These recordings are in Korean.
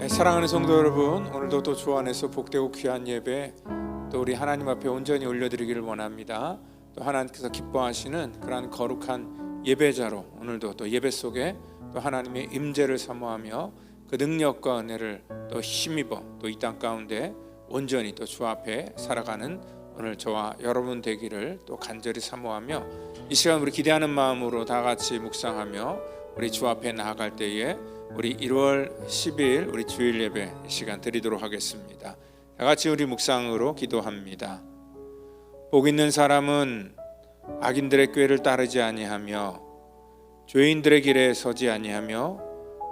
사랑하는 성도 여러분, 오늘도 또 주 안에서 복되고 귀한 예배 또 우리 하나님 앞에 온전히 올려드리기를 원합니다. 또 하나님께서 기뻐하시는 그러한 거룩한 예배자로 오늘도 또 예배 속에 또 하나님의 임재를 사모하며 그 능력과 은혜를 또 힘입어 또 이 땅 가운데 온전히 또 주 앞에 살아가는 오늘 저와 여러분 되기를 또 간절히 사모하며 이 시간 우리 기대하는 마음으로 다 같이 묵상하며 우리 주 앞에 나아갈 때에 우리 1월 10일 우리 주일 예배 이 시간 드리도록 하겠습니다. 다 같이 우리 묵상으로 기도합니다. 복 있는 사람은 악인들의 꾀를 따르지 아니하며 죄인들의 길에 서지 아니하며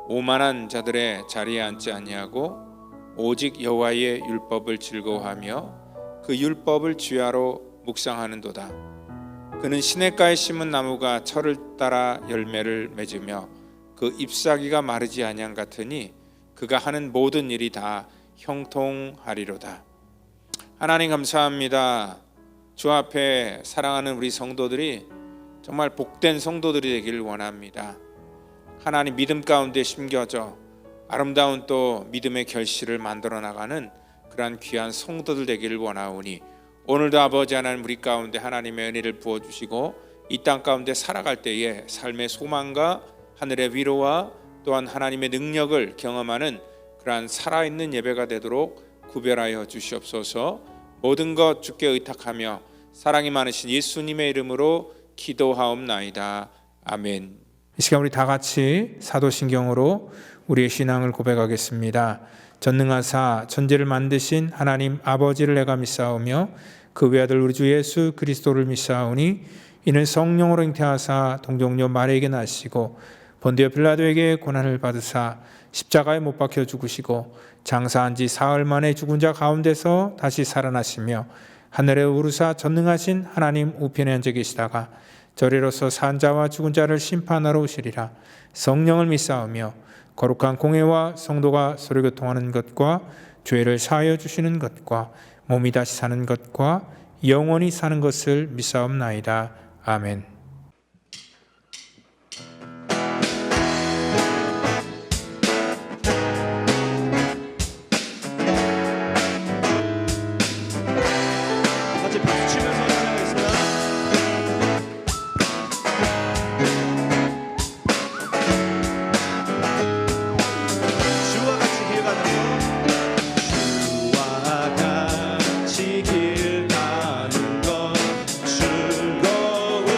오만한 자들의 자리에 앉지 아니하고 오직 여호와의 율법을 즐거워하며 그 율법을 주야로 묵상하는도다. 그는 시냇가에 심은 나무가 철을 따라 열매를 맺으며 그 잎사귀가 마르지 아니함 같으니 그가 하는 모든 일이 다 형통하리로다. 하나님 감사합니다. 주 앞에 사랑하는 우리 성도들이 정말 복된 성도들이 되기를 원합니다. 하나님 믿음 가운데 심겨져 아름다운 또 믿음의 결실을 만들어 나가는 그러한 귀한 성도들 되기를 원하오니 오늘도 아버지 하나님 우리 가운데 하나님의 은혜를 부어주시고 이 땅 가운데 살아갈 때에 삶의 소망과 하늘의 위로와 또한 하나님의 능력을 경험하는 그러한 살아있는 예배가 되도록 구별하여 주시옵소서. 모든 것 주께 의탁하며 사랑이 많으신 예수님의 이름으로 기도하옵나이다. 아멘. 이 시간 우리 다 같이 사도신경으로 우리의 신앙을 고백하겠습니다. 전능하사 천지를 만드신 하나님 아버지를 내가 믿사오며 그 외아들 우리 주 예수 그리스도를 믿사오니 이는 성령으로 잉태하사 동정녀 마리아에게 나시고 본디오 빌라도에게 고난을 받으사 십자가에 못 박혀 죽으시고 장사한 지 사흘 만에 죽은 자 가운데서 다시 살아나시며 하늘에 오르사 전능하신 하나님 우편에 앉아 계시다가 저리로서 산 자와 죽은 자를 심판하러 오시리라. 성령을 믿사오며 거룩한 공회와 성도가 서로 교통하는 것과 죄를 사하여 주시는 것과 몸이 다시 사는 것과 영원히 사는 것을 믿사옵나이다. 아멘. 길 가는 것 즐거운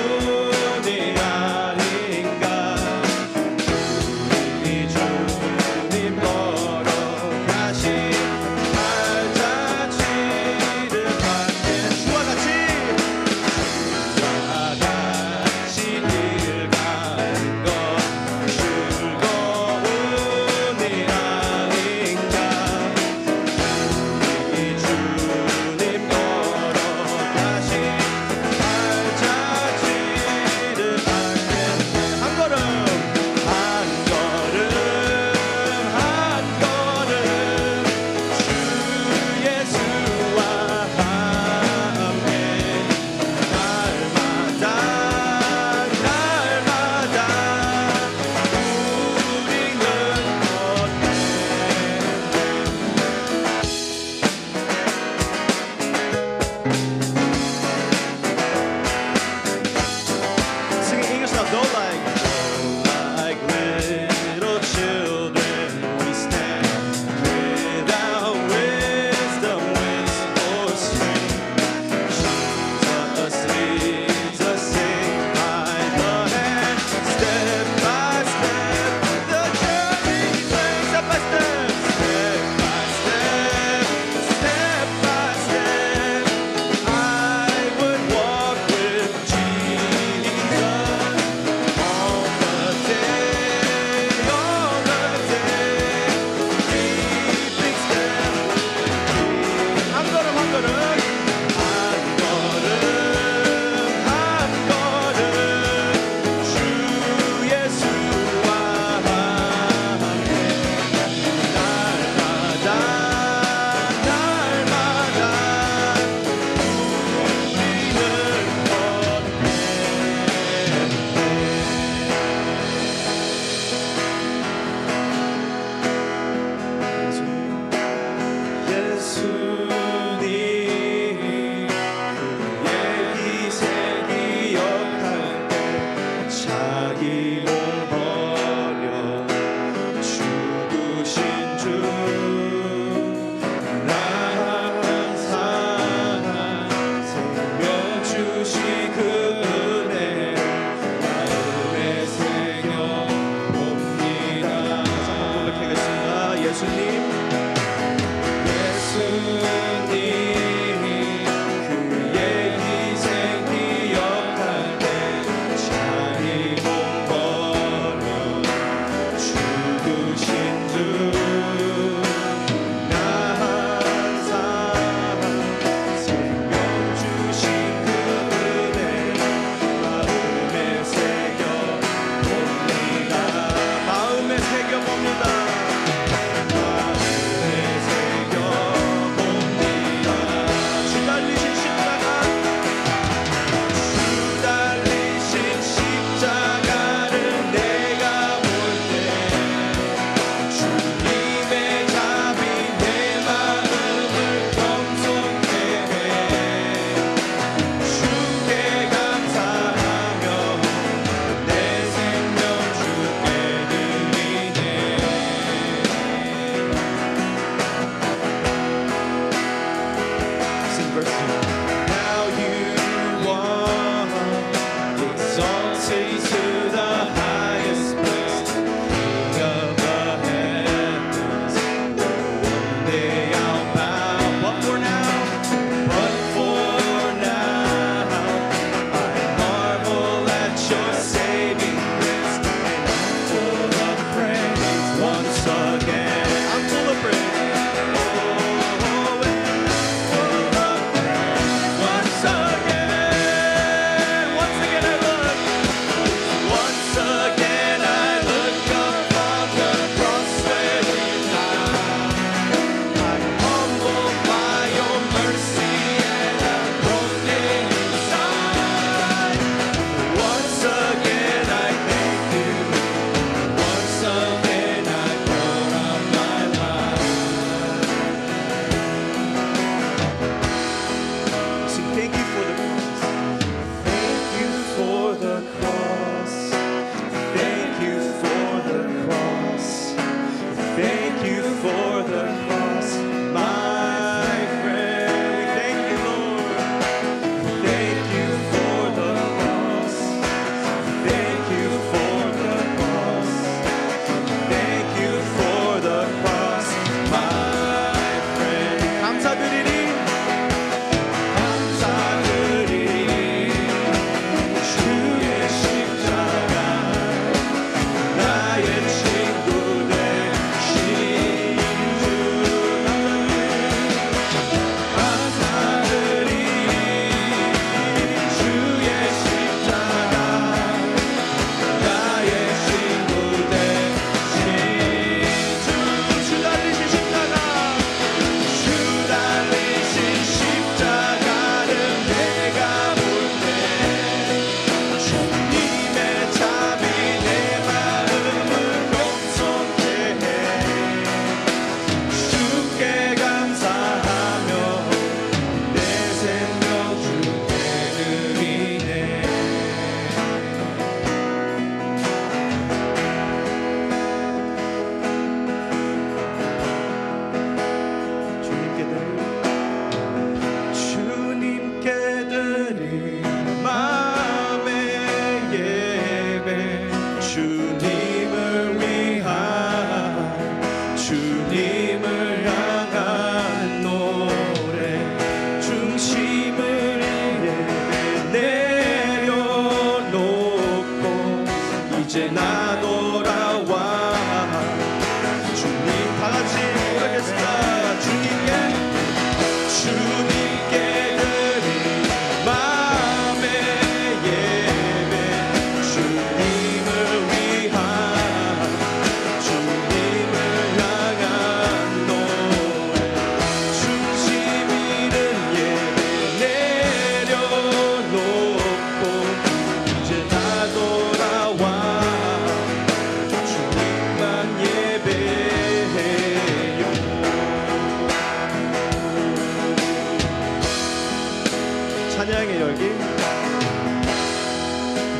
찬양의 열기,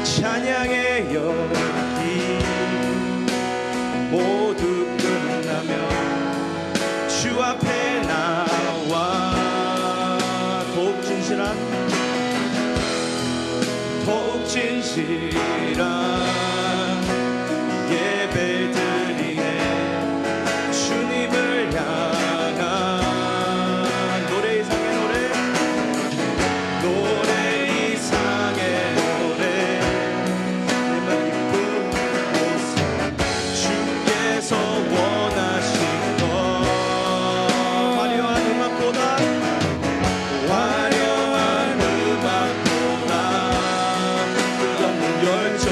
찬양의 열기 모두 끝나면 주 앞에 나와 더욱 진실한 예배 드리네. 주님을 향한 노래 이상의 노래, 내맘 기쁜 모습 주께서 원하신 것, 화려한 음악보다 끝없는 열정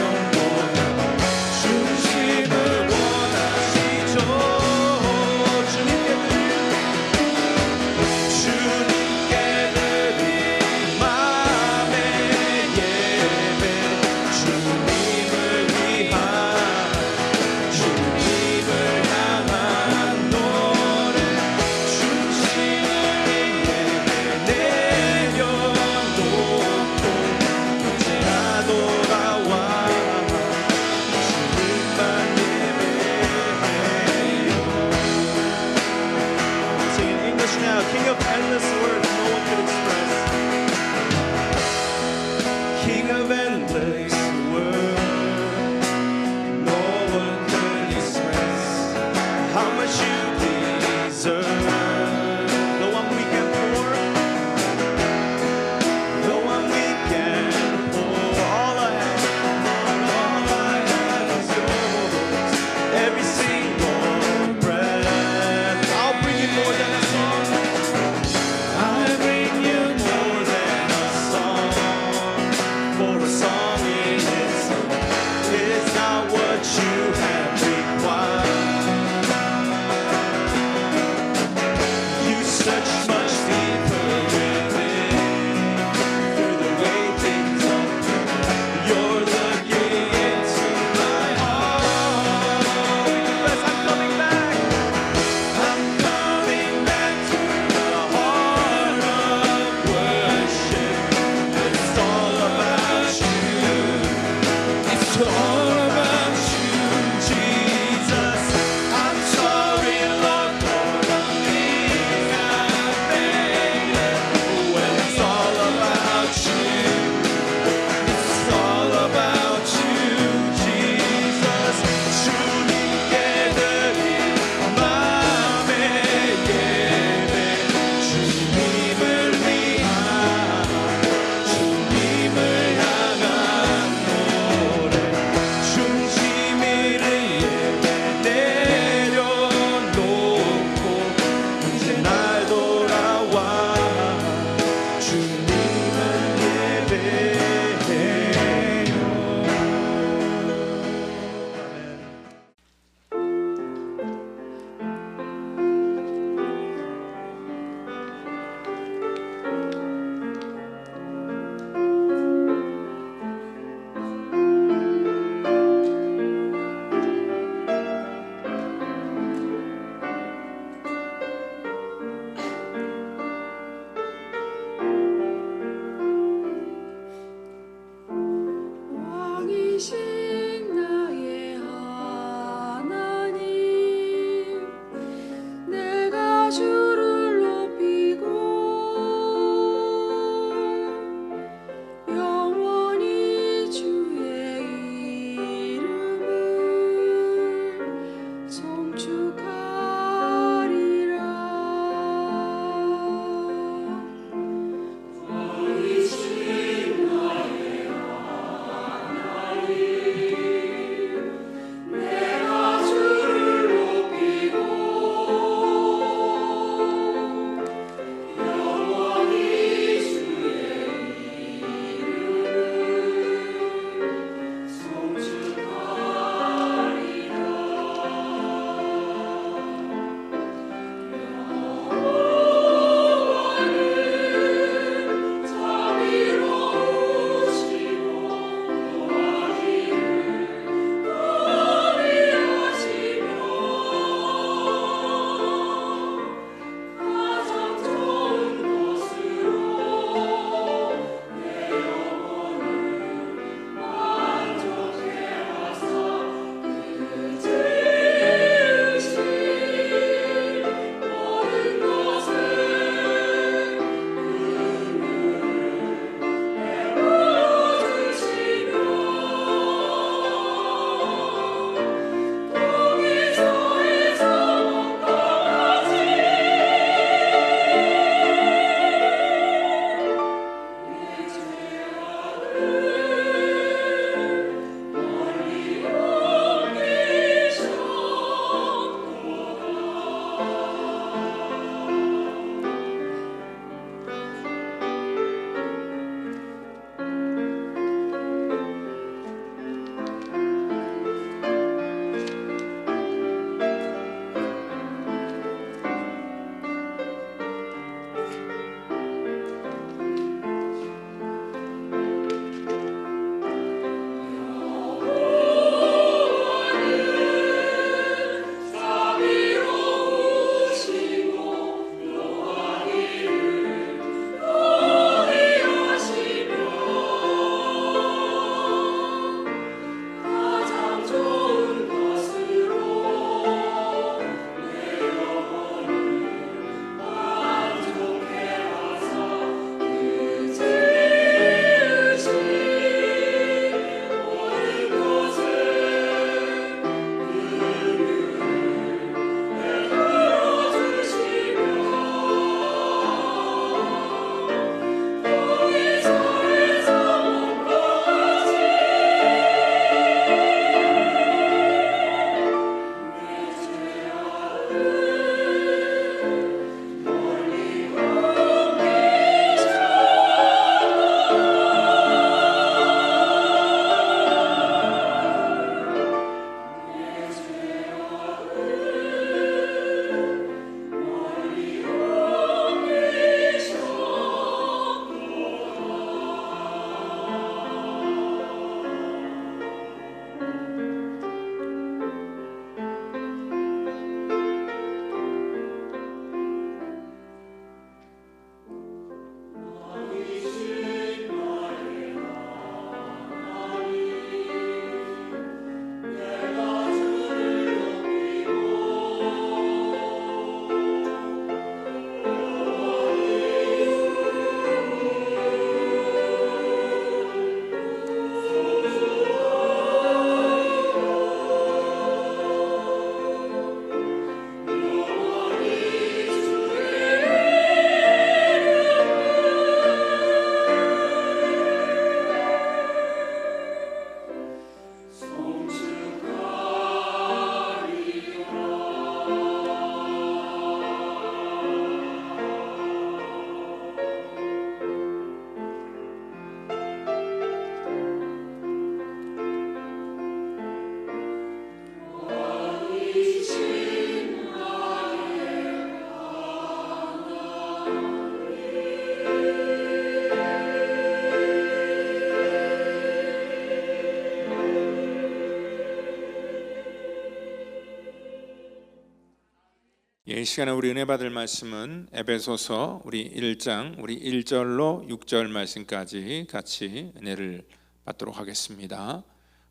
이 시간에 우리 은혜 받을 말씀은 에베소서 우리 1장 우리 1절로 6절 말씀까지 같이 은혜를 받도록 하겠습니다.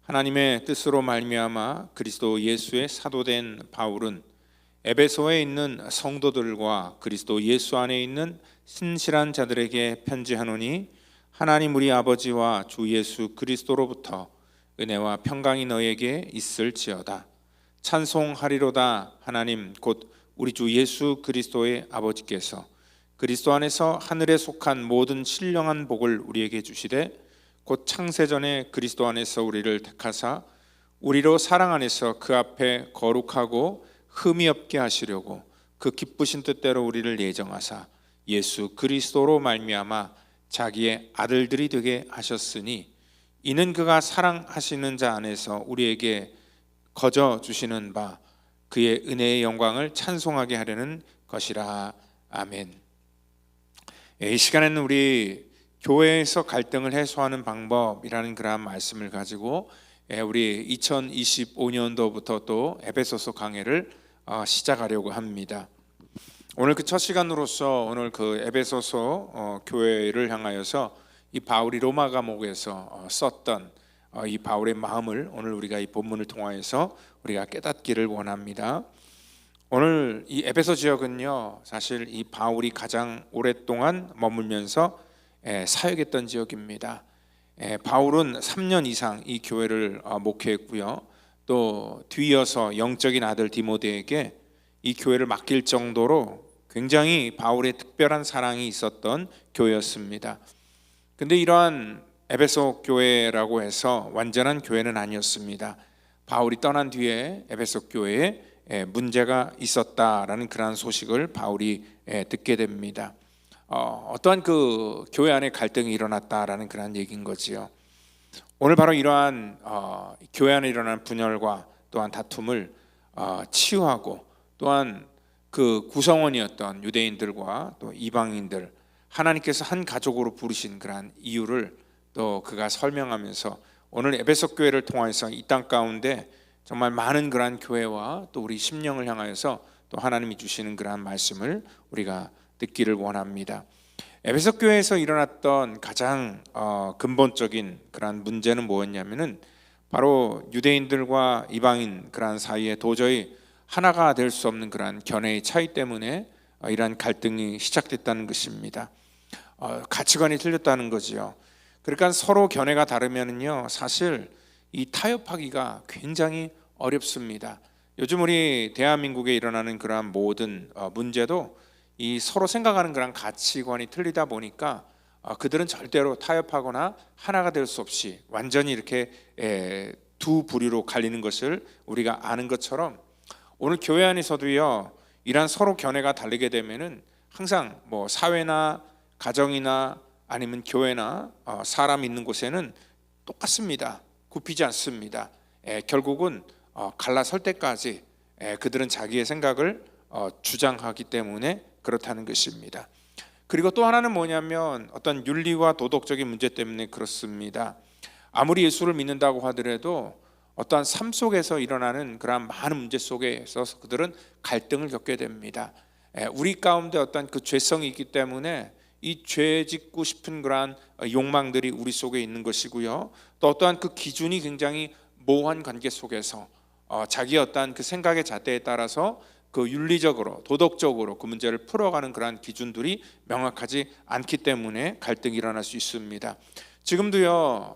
하나님의 뜻으로 말미암아 그리스도 예수의 사도된 바울은 에베소에 있는 성도들과 그리스도 예수 안에 있는 신실한 자들에게 편지하노니 하나님 우리 아버지와 주 예수 그리스도로부터 은혜와 평강이 너에게 있을지어다. 찬송하리로다. 하나님 곧 우리 주 예수 그리스도의 아버지께서 그리스도 안에서 하늘에 속한 모든 신령한 복을 우리에게 주시되 곧 창세전에 그리스도 안에서 우리를 택하사 우리로 사랑 안에서 그 앞에 거룩하고 흠이 없게 하시려고 그 기쁘신 뜻대로 우리를 예정하사 예수 그리스도로 말미암아 자기의 아들들이 되게 하셨으니 이는 그가 사랑하시는 자 안에서 우리에게 거저 주시는 바 그의 은혜의 영광을 찬송하게 하려는 것이라. 아멘. 이 시간에는 우리 교회에서 갈등을 해소하는 방법이라는 그러한 말씀을 가지고 우리 2025년도부터 또 에베소서 강해를 시작하려고 합니다. 오늘 그 첫 시간으로서 오늘 그 에베소서 교회를 향하여서 이 바울이 로마 감옥에서 썼던 이 바울의 마음을 오늘 우리가 이 본문을 통하여서 우리가 깨닫기를 원합니다. 오늘 이 에베소 지역은요, 사실 이 바울이 가장 오랫동안 머물면서 사역했던 지역입니다. 바울은 3년 이상 이 교회를 목회했고요. 또 뒤이어서 영적인 아들 디모데에게 이 교회를 맡길 정도로 굉장히 바울의 특별한 사랑이 있었던 교회였습니다. 근데 이러한 에베소 교회라고 해서 완전한 교회는 아니었습니다. 바울이 떠난 뒤에 에베소 교회에 문제가 있었다라는 그러한 소식을 바울이 듣게 됩니다. 어떠한 그 교회 안에 갈등이 일어났다라는 그러한 얘기인 거지요. 오늘 바로 이러한 교회 안에 일어난 분열과 또한 다툼을 치유하고 또한 그 구성원이었던 유대인들과 또 이방인들 하나님께서 한 가족으로 부르신 그러한 이유를 또 그가 설명하면서 오늘 에베소 교회를 통해서 이 땅 가운데 정말 많은 그러한 교회와 또 우리 심령을 향하여서 또 하나님이 주시는 그러한 말씀을 우리가 듣기를 원합니다. 에베소 교회에서 일어났던 가장 근본적인 그러한 문제는 뭐였냐면은 바로 유대인들과 이방인 그러한 사이에 도저히 하나가 될 수 없는 그러한 견해의 차이 때문에 이러한 갈등이 시작됐다는 것입니다. 가치관이 틀렸다는 거지요. 그러니까 서로 견해가 다르면은요, 사실 이 타협하기가 굉장히 어렵습니다. 요즘 우리 대한민국에 일어나는 그러한 모든 문제도 이 서로 생각하는 그런 가치관이 틀리다 보니까 그들은 절대로 타협하거나 하나가 될 수 없이 완전히 이렇게 두 부류로 갈리는 것을 우리가 아는 것처럼 오늘 교회 안에서도요, 이러한 서로 견해가 다르게 되면은 항상 뭐 사회나 가정이나 아니면 교회나 사람 있는 곳에는 똑같습니다. 굽히지 않습니다. 결국은 갈라설 때까지 그들은 자기의 생각을 주장하기 때문에 그렇다는 것입니다. 그리고 또 하나는 뭐냐면 어떤 윤리와 도덕적인 문제 때문에 그렇습니다. 아무리 예수를 믿는다고 하더라도 어떠한 삶 속에서 일어나는 그런 많은 문제 속에서 그들은 갈등을 겪게 됩니다. 우리 가운데 어떤 그 죄성이 있기 때문에 이 죄 짓고 싶은 그러한 욕망들이 우리 속에 있는 것이고요. 또 어떠한 그 기준이 굉장히 모호한 관계 속에서 자기의 어떠한 그 생각의 잣대에 따라서 그 윤리적으로 도덕적으로 그 문제를 풀어가는 그러한 기준들이 명확하지 않기 때문에 갈등이 일어날 수 있습니다. 지금도요,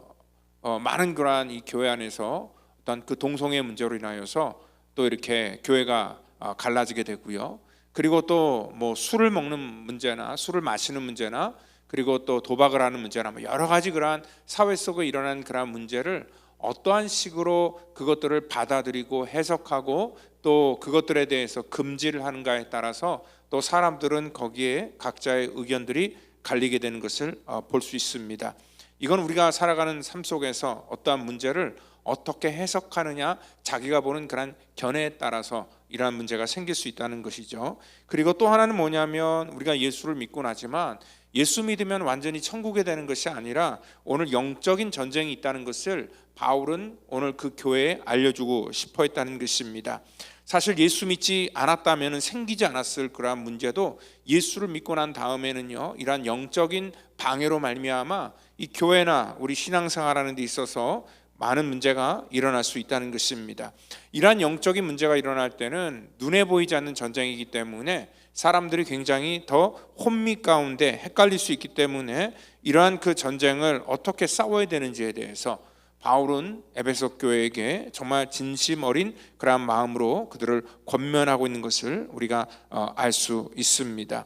많은 그러한 이 교회 안에서 어떤 그 동성애 문제로 인하여서 또 이렇게 교회가 갈라지게 되고요. 그리고 또 뭐 술을 먹는 문제나 술을 마시는 문제나 그리고 또 도박을 하는 문제나 뭐 여러 가지 그러한 사회 속에 일어나는 그러한 문제를 어떠한 식으로 그것들을 받아들이고 해석하고 또 그것들에 대해서 금지를 하는가에 따라서 또 사람들은 거기에 각자의 의견들이 갈리게 되는 것을 볼 수 있습니다. 이건 우리가 살아가는 삶 속에서 어떠한 문제를 어떻게 해석하느냐, 자기가 보는 그런 견해에 따라서 이러한 문제가 생길 수 있다는 것이죠. 그리고 또 하나는 뭐냐면 우리가 예수를 믿고 나지만 예수 믿으면 완전히 천국에 되는 것이 아니라 오늘 영적인 전쟁이 있다는 것을 바울은 오늘 그 교회에 알려주고 싶어 했다는 것입니다. 사실 예수 믿지 않았다면 생기지 않았을 그러한 문제도 예수를 믿고 난 다음에는요, 이러한 영적인 방해로 말미암아 이 교회나 우리 신앙생활하는 데 있어서 많은 문제가 일어날 수 있다는 것입니다. 이러한 영적인 문제가 일어날 때는 눈에 보이지 않는 전쟁이기 때문에 사람들이 굉장히 더 혼미 가운데 헷갈릴 수 있기 때문에 이러한 그 전쟁을 어떻게 싸워야 되는지에 대해서 바울은 에베소 교회에게 정말 진심 어린 그러한 마음으로 그들을 권면하고 있는 것을 우리가 알 수 있습니다.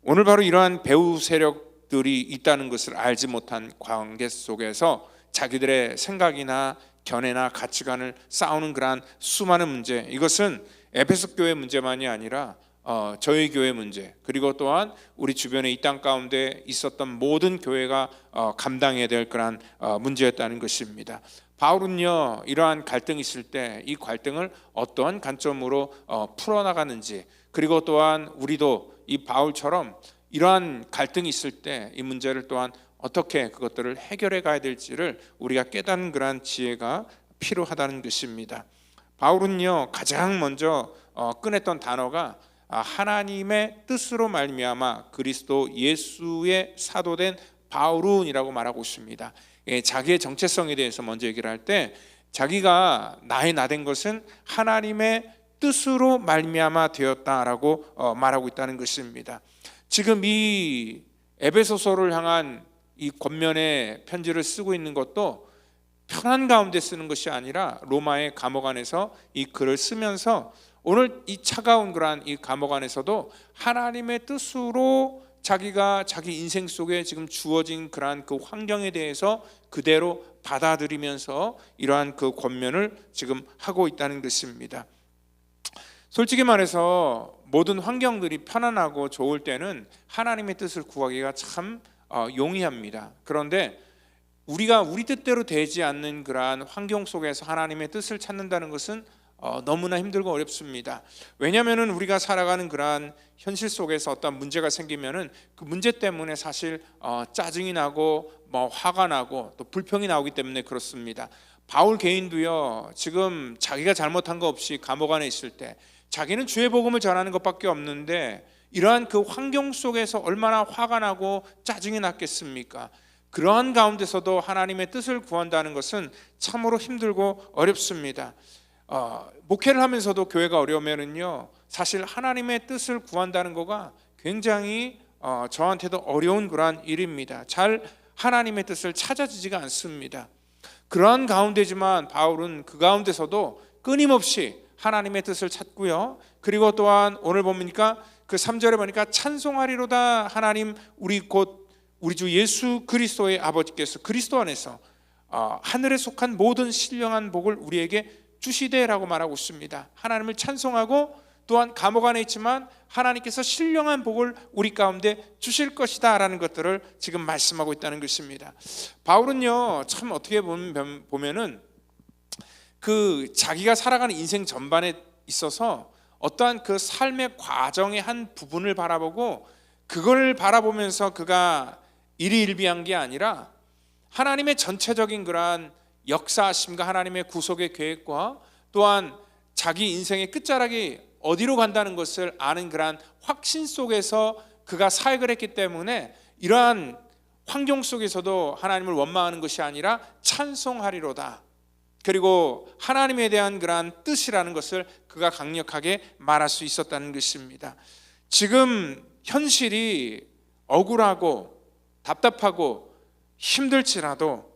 오늘 바로 이러한 배후 세력들이 있다는 것을 알지 못한 관계 속에서 자기들의 생각이나 견해나 가치관을 싸우는 그러한 수많은 문제, 이것은 에베소 교회 문제만이 아니라 저희 교회 문제, 그리고 또한 우리 주변에 이 땅 가운데 있었던 모든 교회가 감당해야 될 그러한 문제였다는 것입니다. 바울은요, 이러한 갈등이 있을 때 이 갈등을 어떠한 관점으로 풀어나가는지, 그리고 또한 우리도 이 바울처럼 이러한 갈등이 있을 때 이 문제를 또한 어떻게 그것들을 해결해 가야 될지를 우리가 깨닫는 그러한 지혜가 필요하다는 것입니다. 바울은요, 가장 먼저 꺼냈던 단어가 하나님의 뜻으로 말미암아 그리스도 예수의 사도된 바울은이라고 말하고 있습니다. 자기의 정체성에 대해서 먼저 얘기를 할 때 자기가 나의 나된 것은 하나님의 뜻으로 말미암아 되었다라고 말하고 있다는 것입니다. 지금 이 에베소서를 향한 이 권면의 편지를 쓰고 있는 것도 편한 가운데 쓰는 것이 아니라 로마의 감옥 안에서 이 글을 쓰면서 오늘 이 차가운 그러한 이 감옥 안에서도 하나님의 뜻으로 자기가 자기 인생 속에 지금 주어진 그러한 그 환경에 대해서 그대로 받아들이면서 이러한 그 권면을 지금 하고 있다는 것입니다. 솔직히 말해서 모든 환경들이 편안하고 좋을 때는 하나님의 뜻을 구하기가 참 용이합니다. 그런데 우리가 우리 뜻대로 되지 않는 그러한 환경 속에서 하나님의 뜻을 찾는다는 것은 너무나 힘들고 어렵습니다. 왜냐하면 우리가 살아가는 그러한 현실 속에서 어떤 문제가 생기면은 그 문제 때문에 사실 짜증이 나고 화가 나고 또 불평이 나오기 때문에 그렇습니다. 바울 개인도요, 지금 자기가 잘못한 거 없이 감옥 안에 있을 때 자기는 주의 복음을 전하는 것밖에 없는데 이러한 그 환경 속에서 얼마나 화가 나고 짜증이 났겠습니까? 그러한 가운데서도 하나님의 뜻을 구한다는 것은 참으로 힘들고 어렵습니다. 목회를 하면서도 교회가 어려우면은요, 사실 하나님의 뜻을 구한다는 거가 굉장히 저한테도 어려운 그러한 일입니다. 잘 하나님의 뜻을 찾아지지가 않습니다. 그러한 가운데지만 바울은 그 가운데서도 끊임없이 하나님의 뜻을 찾고요, 그리고 또한 오늘 보니까 그 3절에 보니까 찬송하리로다 하나님 우리 주 예수 그리스도의 아버지께서 그리스도 안에서 하늘에 속한 모든 신령한 복을 우리에게 주시되라고 말하고 있습니다. 하나님을 찬송하고 또한 감옥 안에 있지만 하나님께서 신령한 복을 우리 가운데 주실 것이다 라는 것들을 지금 말씀하고 있다는 것입니다. 바울은요, 참 어떻게 보면은 그 자기가 살아가는 인생 전반에 있어서 어떠한 그 삶의 과정의 한 부분을 바라보고 그걸 바라보면서 그가 일희일비한 게 아니라 하나님의 전체적인 그러한 역사하심과 하나님의 구속의 계획과 또한 자기 인생의 끝자락이 어디로 간다는 것을 아는 그러한 확신 속에서 그가 사역을 했기 때문에 이러한 환경 속에서도 하나님을 원망하는 것이 아니라 찬송하리로다, 그리고 하나님에 대한 그러한 뜻이라는 것을 그가 강력하게 말할 수 있었다는 것입니다. 지금 현실이 억울하고 답답하고 힘들지라도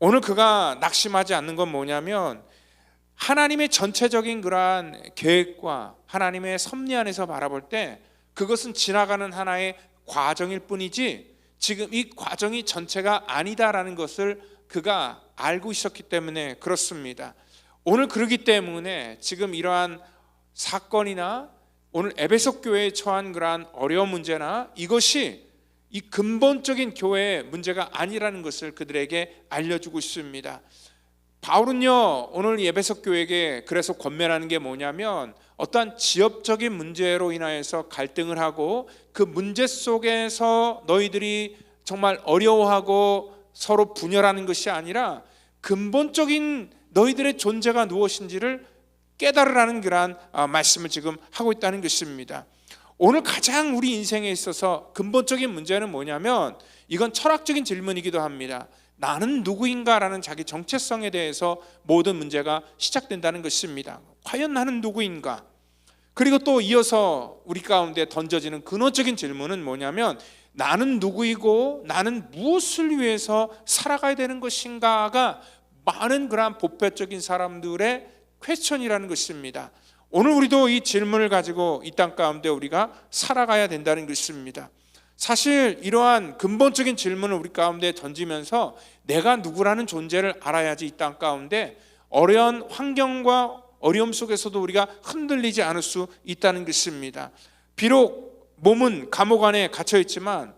오늘 그가 낙심하지 않는 건 뭐냐면 하나님의 전체적인 그러한 계획과 하나님의 섭리 안에서 바라볼 때 그것은 지나가는 하나의 과정일 뿐이지 지금 이 과정이 전체가 아니다라는 것을 그가 알고 있었기 때문에 그렇습니다. 오늘 그러기 때문에 지금 이러한 사건이나 오늘 에베소 교회에 처한 그러한 어려운 문제나 이것이 이 근본적인 교회의 문제가 아니라는 것을 그들에게 알려주고 있습니다. 바울은요 오늘 에베소 교회에게 그래서 권면하는 게 뭐냐면, 어떠한 지역적인 문제로 인하여서 갈등을 하고 그 문제 속에서 너희들이 정말 어려워하고 서로 분열하는 것이 아니라 근본적인 너희들의 존재가 무엇인지를 깨달으라는 그러한 말씀을 지금 하고 있다는 것입니다. 오늘 가장 우리 인생에 있어서 근본적인 문제는 뭐냐면, 이건 철학적인 질문이기도 합니다. 나는 누구인가라는 자기 정체성에 대해서 모든 문제가 시작된다는 것입니다. 과연 나는 누구인가? 그리고 또 이어서 우리 가운데 던져지는 근원적인 질문은 뭐냐면, 나는 누구이고 나는 무엇을 위해서 살아가야 되는 것인가가 많은 그러한 보편적인 사람들의 퀘스천이라는 것입니다. 오늘 우리도 이 질문을 가지고 이 땅 가운데 우리가 살아가야 된다는 것입니다. 사실 이러한 근본적인 질문을 우리 가운데 던지면서 내가 누구라는 존재를 알아야지 이 땅 가운데 어려운 환경과 어려움 속에서도 우리가 흔들리지 않을 수 있다는 것입니다. 비록 몸은 감옥 안에 갇혀 있지만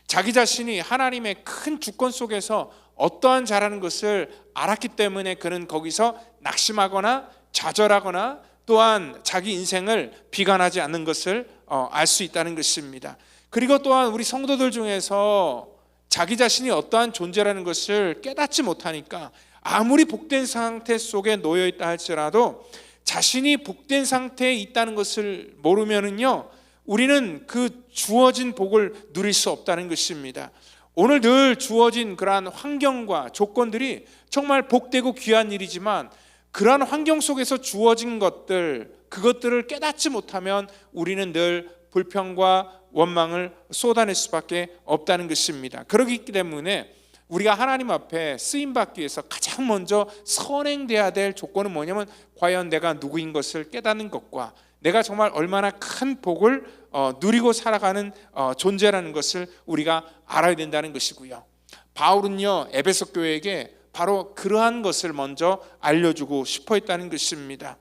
자기 자신이 하나님의 큰 주권 속에서 어떠한 자라는 것을 알았기 때문에 그는 거기서 낙심하거나 좌절하거나 또한 자기 인생을 비관하지 않는 것을 알 수 있다는 것입니다. 그리고 또한 우리 성도들 중에서 자기 자신이 어떠한 존재라는 것을 깨닫지 못하니까 아무리 복된 상태 속에 놓여 있다 할지라도 자신이 복된 상태에 있다는 것을 모르면은요 우리는 그 주어진 복을 누릴 수 없다는 것입니다. 오늘 늘 주어진 그러한 환경과 조건들이 정말 복되고 귀한 일이지만 그러한 환경 속에서 주어진 것들, 그것들을 깨닫지 못하면 우리는 늘 불평과 원망을 쏟아낼 수밖에 없다는 것입니다. 그렇기 때문에 우리가 하나님 앞에 쓰임받기 위해서 가장 먼저 선행돼야 될 조건은 뭐냐면, 과연 내가 누구인 것을 깨닫는 것과 내가 정말 얼마나 큰 복을 누리고 살아가는 존재라는 것을 우리가 알아야 된다는 것이고요. 바울은요 에베소 교회에게 바로 그러한 것을 먼저 알려주고 싶어 했다는 것입니다.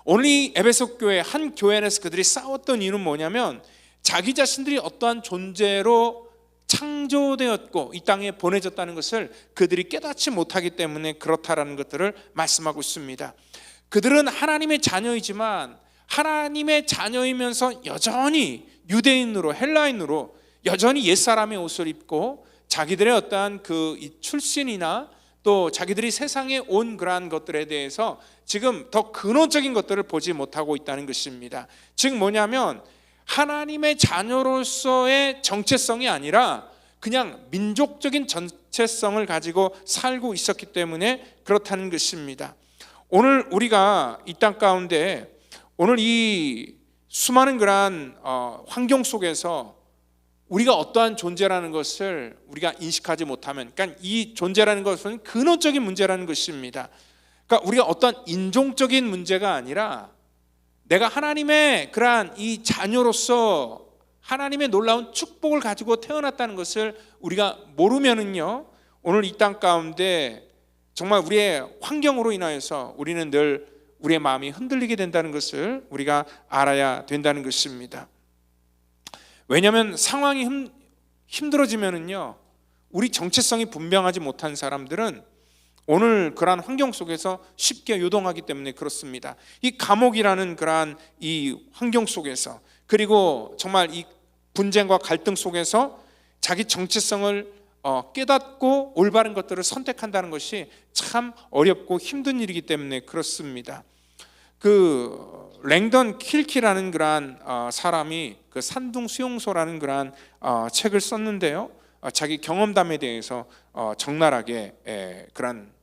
오늘 이 에베소 교회 한 교회 안에서 그들이 싸웠던 이유는 뭐냐면, 자기 자신들이 어떠한 존재로 창조되었고 이 땅에 보내졌다는 것을 그들이 깨닫지 못하기 때문에 그렇다라는 것들을 말씀하고 있습니다. 그들은 하나님의 자녀이지만 하나님의 자녀이면서 여전히 유대인으로, 헬라인으로 여전히 옛사람의 옷을 입고 자기들의 어떠한 그 출신이나 또 자기들이 세상에 온 그러한 것들에 대해서 지금 더 근원적인 것들을 보지 못하고 있다는 것입니다. 즉 뭐냐면, 하나님의 자녀로서의 정체성이 아니라 그냥 민족적인 정체성을 가지고 살고 있었기 때문에 그렇다는 것입니다. 오늘 우리가 이 땅 가운데 오늘 이 수많은 그러한 환경 속에서 우리가 어떠한 존재라는 것을 우리가 인식하지 못하면, 그러니까 이 존재라는 것은 근원적인 문제라는 것입니다. 그러니까 우리가 어떠한 인종적인 문제가 아니라 내가 하나님의 그러한 이 자녀로서 하나님의 놀라운 축복을 가지고 태어났다는 것을 우리가 모르면은요 오늘 이 땅 가운데 정말 우리의 환경으로 인하여서 우리는 늘 우리의 마음이 흔들리게 된다는 것을 우리가 알아야 된다는 것입니다. 왜냐하면 상황이 힘들어지면은요 우리 정체성이 분명하지 못한 사람들은 오늘 그러한 환경 속에서 쉽게 요동하기 때문에 그렇습니다. 이 감옥이라는 그러한 이 환경 속에서, 그리고 정말 이 분쟁과 갈등 속에서 자기 정체성을 깨닫고 올바른 것들을 선택한다는 것이 참 어렵고 힘든 일이기 때문에 그렇습니다. 그 랭던 킬키라는 그러한 사람이 그 산둥 수용소라는 그러한 책을 썼는데요, 자기 경험담에 대해서 적나라하게 그러한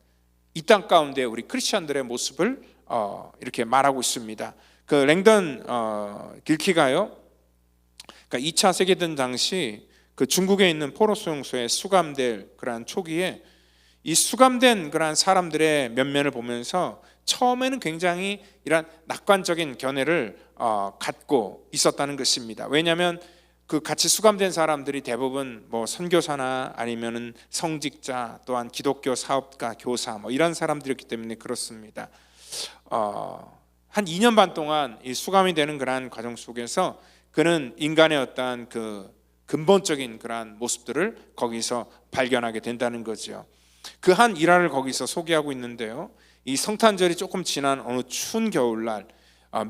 이 땅 가운데 우리 크리스천들의 모습을 이렇게 말하고 있습니다. 그 랭던 킬키가요, 그러니까 2차 세계대전 당시 그 중국에 있는 포로 수용소에 수감될 그러한 초기에 이 수감된 그러한 사람들의 면면을 보면서 처음에는 굉장히 이런 낙관적인 견해를 갖고 있었다는 것입니다. 왜냐하면 그 같이 수감된 사람들이 대부분 뭐 선교사나 아니면은 성직자, 또한 기독교 사업가, 교사 뭐 이런 사람들이었기 때문에 그렇습니다. 한 2년 반 동안 이 수감이 되는 그러한 과정 속에서 그는 인간의 어떠한 그 근본적인 그러한 모습들을 거기서 발견하게 된다는 거죠. 그 한 일화를 거기서 소개하고 있는데요. 이 성탄절이 조금 지난 어느 추운 겨울날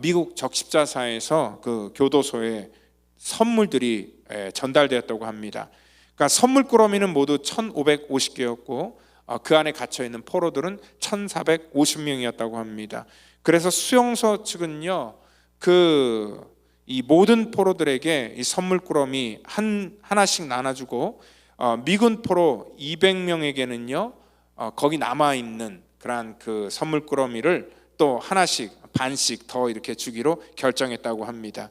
미국 적십자사에서 그 교도소에 선물들이 전달되었다고 합니다. 그러니까 선물 꾸러미는 모두 1,550개였고 그 안에 갇혀 있는 포로들은 1,450명이었다고 합니다. 그래서 수용소 측은요, 이 모든 포로들에게 이 선물 꾸러미 하나씩 나눠주고 미군 포로 200명에게는요 거기 남아 있는 그러한 그 선물 꾸러미를 또 하나씩 반씩 더 이렇게 주기로 결정했다고 합니다.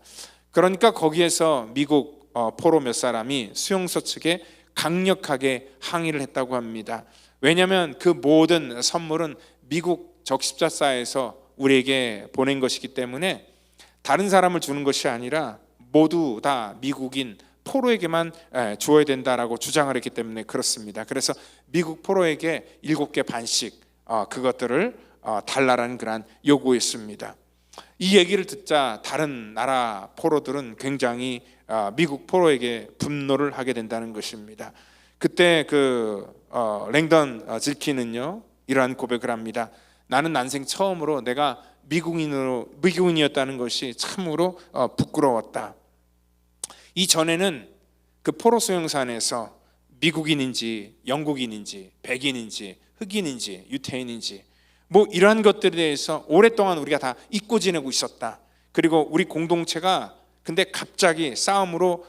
그러니까 거기에서 미국 포로 몇 사람이 수용소 측에 강력하게 항의를 했다고 합니다. 왜냐하면 그 모든 선물은 미국 적십자사에서 우리에게 보낸 것이기 때문에 다른 사람을 주는 것이 아니라 모두 다 미국인 포로에게만 주어야 된다라고 주장을 했기 때문에 그렇습니다. 그래서 미국 포로에게 7개 반씩 그것들을 달라라는 그런 요구였습니다. 이 얘기를 듣자 다른 나라 포로들은 굉장히 미국 포로에게 분노를 하게 된다는 것입니다. 그때 랭던 질키는요 이러한 고백을 합니다. 나는 난생 처음으로 내가 미국인이었다는 것이 참으로 부끄러웠다. 이전에는 그 포로 수용소에서 미국인인지 영국인인지 백인인지 흑인인지 유태인인지 뭐 이러한 것들에 대해서 오랫동안 우리가 다 잊고 지내고 있었다. 그리고 우리 공동체가 근데 갑자기 싸움으로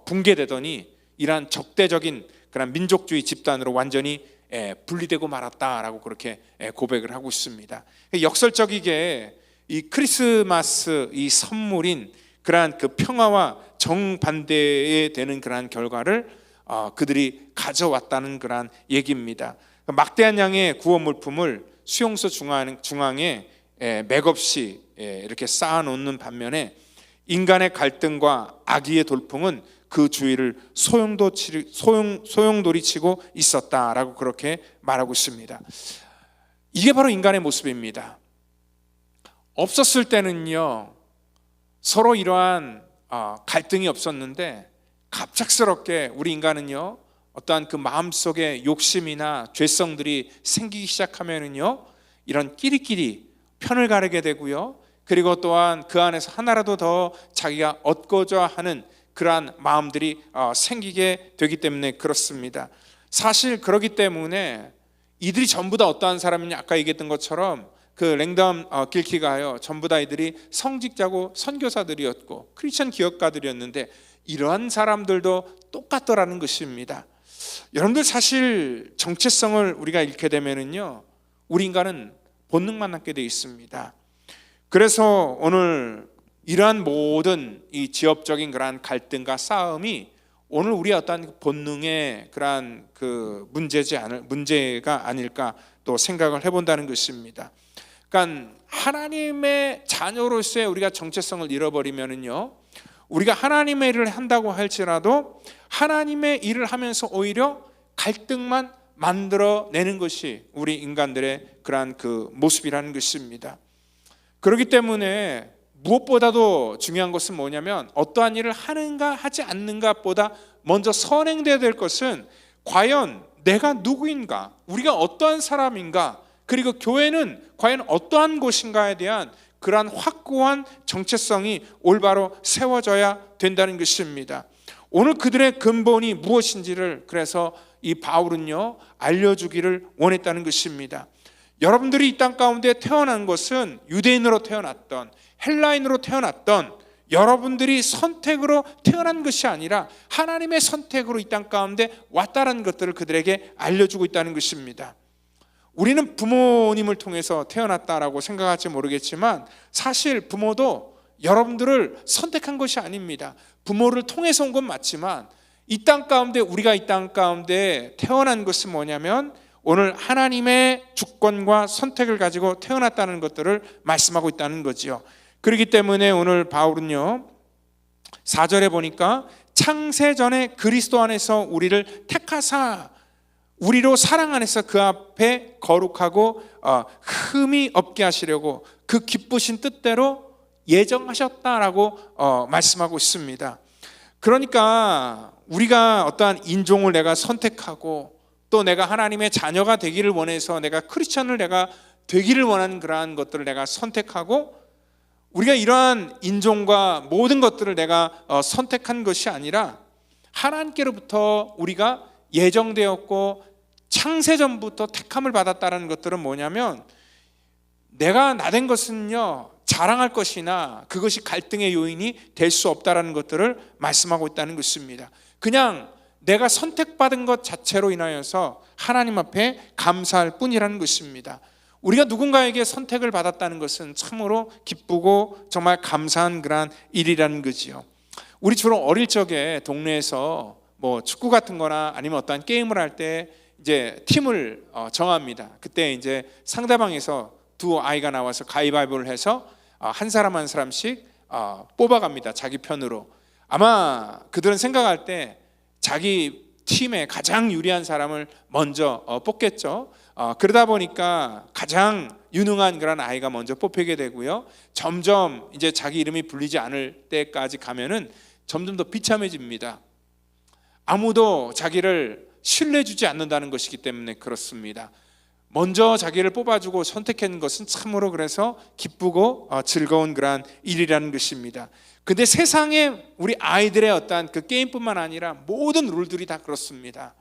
붕괴되더니 이러한 적대적인 그런 민족주의 집단으로 완전히 분리되고 말았다라고 그렇게 고백을 하고 있습니다. 역설적이게 이 크리스마스 이 선물인 그러한 그 평화와 정반대에 되는 그러한 결과를 그들이 가져왔다는 그러한 얘기입니다. 막대한 양의 구호 물품을 수용소 중앙에 맥없이 이렇게 쌓아놓는 반면에 인간의 갈등과 악의의 돌풍은 그 주위를 소용돌이 치고 있었다라고 그렇게 말하고 있습니다. 이게 바로 인간의 모습입니다. 없었을 때는요 서로 이러한 갈등이 없었는데 갑작스럽게 우리 인간은요 어떠한 그 마음속에 욕심이나 죄성들이 생기기 시작하면은요 이런 끼리끼리 편을 가르게 되고요, 그리고 또한 그 안에서 하나라도 더 자기가 얻고자 하는 그러한 마음들이 생기게 되기 때문에 그렇습니다. 사실 그렇기 때문에 이들이 전부 다 어떠한 사람이냐, 아까 얘기했던 것처럼 그 랭덤 길키가요 전부 다 이들이 성직자고 선교사들이었고 크리스천 기업가들이었는데 이러한 사람들도 똑같더라는 것입니다. 여러분들 사실 정체성을 우리가 잃게 되면은요 우리 인간은 본능만 남게 되어 있습니다. 그래서 오늘 이러한 모든 이 지역적인 그러한 갈등과 싸움이 오늘 우리의 어떤 본능의 그러한 그 문제가 아닐까 또 생각을 해본다는 것입니다. 그러니까 하나님의 자녀로서의 우리가 정체성을 잃어버리면은요 우리가 하나님의 일을 한다고 할지라도 하나님의 일을 하면서 오히려 갈등만 만들어내는 것이 우리 인간들의 그러한 그 모습이라는 것입니다. 그렇기 때문에 무엇보다도 중요한 것은 뭐냐면 어떠한 일을 하는가 하지 않는가 보다 먼저 선행되어야 될 것은 과연 내가 누구인가, 우리가 어떠한 사람인가, 그리고 교회는 과연 어떠한 곳인가에 대한 그러한 확고한 정체성이 올바로 세워져야 된다는 것입니다. 오늘 그들의 근본이 무엇인지를 그래서 이 바울은요 알려주기를 원했다는 것입니다. 여러분들이 이 땅 가운데 태어난 것은 유대인으로 태어났던 헬라인으로 태어났던 여러분들이 선택으로 태어난 것이 아니라 하나님의 선택으로 이 땅 가운데 왔다는 것들을 그들에게 알려주고 있다는 것입니다. 우리는 부모님을 통해서 태어났다라고 생각할지 모르겠지만 사실 부모도 여러분들을 선택한 것이 아닙니다. 부모를 통해서 온 건 맞지만 이 땅 가운데 우리가 이 땅 가운데 태어난 것은 뭐냐면 오늘 하나님의 주권과 선택을 가지고 태어났다는 것들을 말씀하고 있다는 거지요. 그렇기 때문에 오늘 바울은요 4절에 보니까 창세전에 그리스도 안에서 우리를 택하사 우리로 사랑 안에서 그 앞에 거룩하고 흠이 없게 하시려고 그 기쁘신 뜻대로 예정하셨다라고 말씀하고 있습니다. 그러니까 우리가 어떠한 인종을 내가 선택하고 또 내가 하나님의 자녀가 되기를 원해서 내가 크리스천을 내가 되기를 원하는 그러한 것들을 내가 선택하고, 우리가 이러한 인종과 모든 것들을 내가 선택한 것이 아니라 하나님께로부터 우리가 예정되었고 창세전부터 택함을 받았다는 것들은 뭐냐면, 내가 나된 것은요 자랑할 것이나 그것이 갈등의 요인이 될 수 없다라는 것들을 말씀하고 있다는 것입니다. 그냥 내가 선택받은 것 자체로 인하여서 하나님 앞에 감사할 뿐이라는 것입니다. 우리가 누군가에게 선택을 받았다는 것은 참으로 기쁘고 정말 감사한 그러한 일이라는 거지요. 우리 주로 어릴 적에 동네에서 뭐 축구 같은 거나 아니면 어떤 게임을 할 때 이제 팀을 정합니다. 그때 이제 상대방에서 두 아이가 나와서 가위바위보를 해서 한 사람 한 사람씩 뽑아갑니다. 자기 편으로. 아마 그들은 생각할 때 자기 팀에 가장 유리한 사람을 먼저 뽑겠죠. 그러다 보니까 가장 유능한 그런 아이가 먼저 뽑히게 되고요. 점점 이제 자기 이름이 불리지 않을 때까지 가면은 점점 더 비참해집니다. 아무도 자기를 신뢰해주지 않는다는 것이기 때문에 그렇습니다. 먼저 자기를 뽑아주고 선택한 것은 참으로 그래서 기쁘고 즐거운 그러한 일이라는 것입니다. 근데 세상에 우리 아이들의 어떤 그 게임뿐만 아니라 모든 룰들이 다 그렇습니다.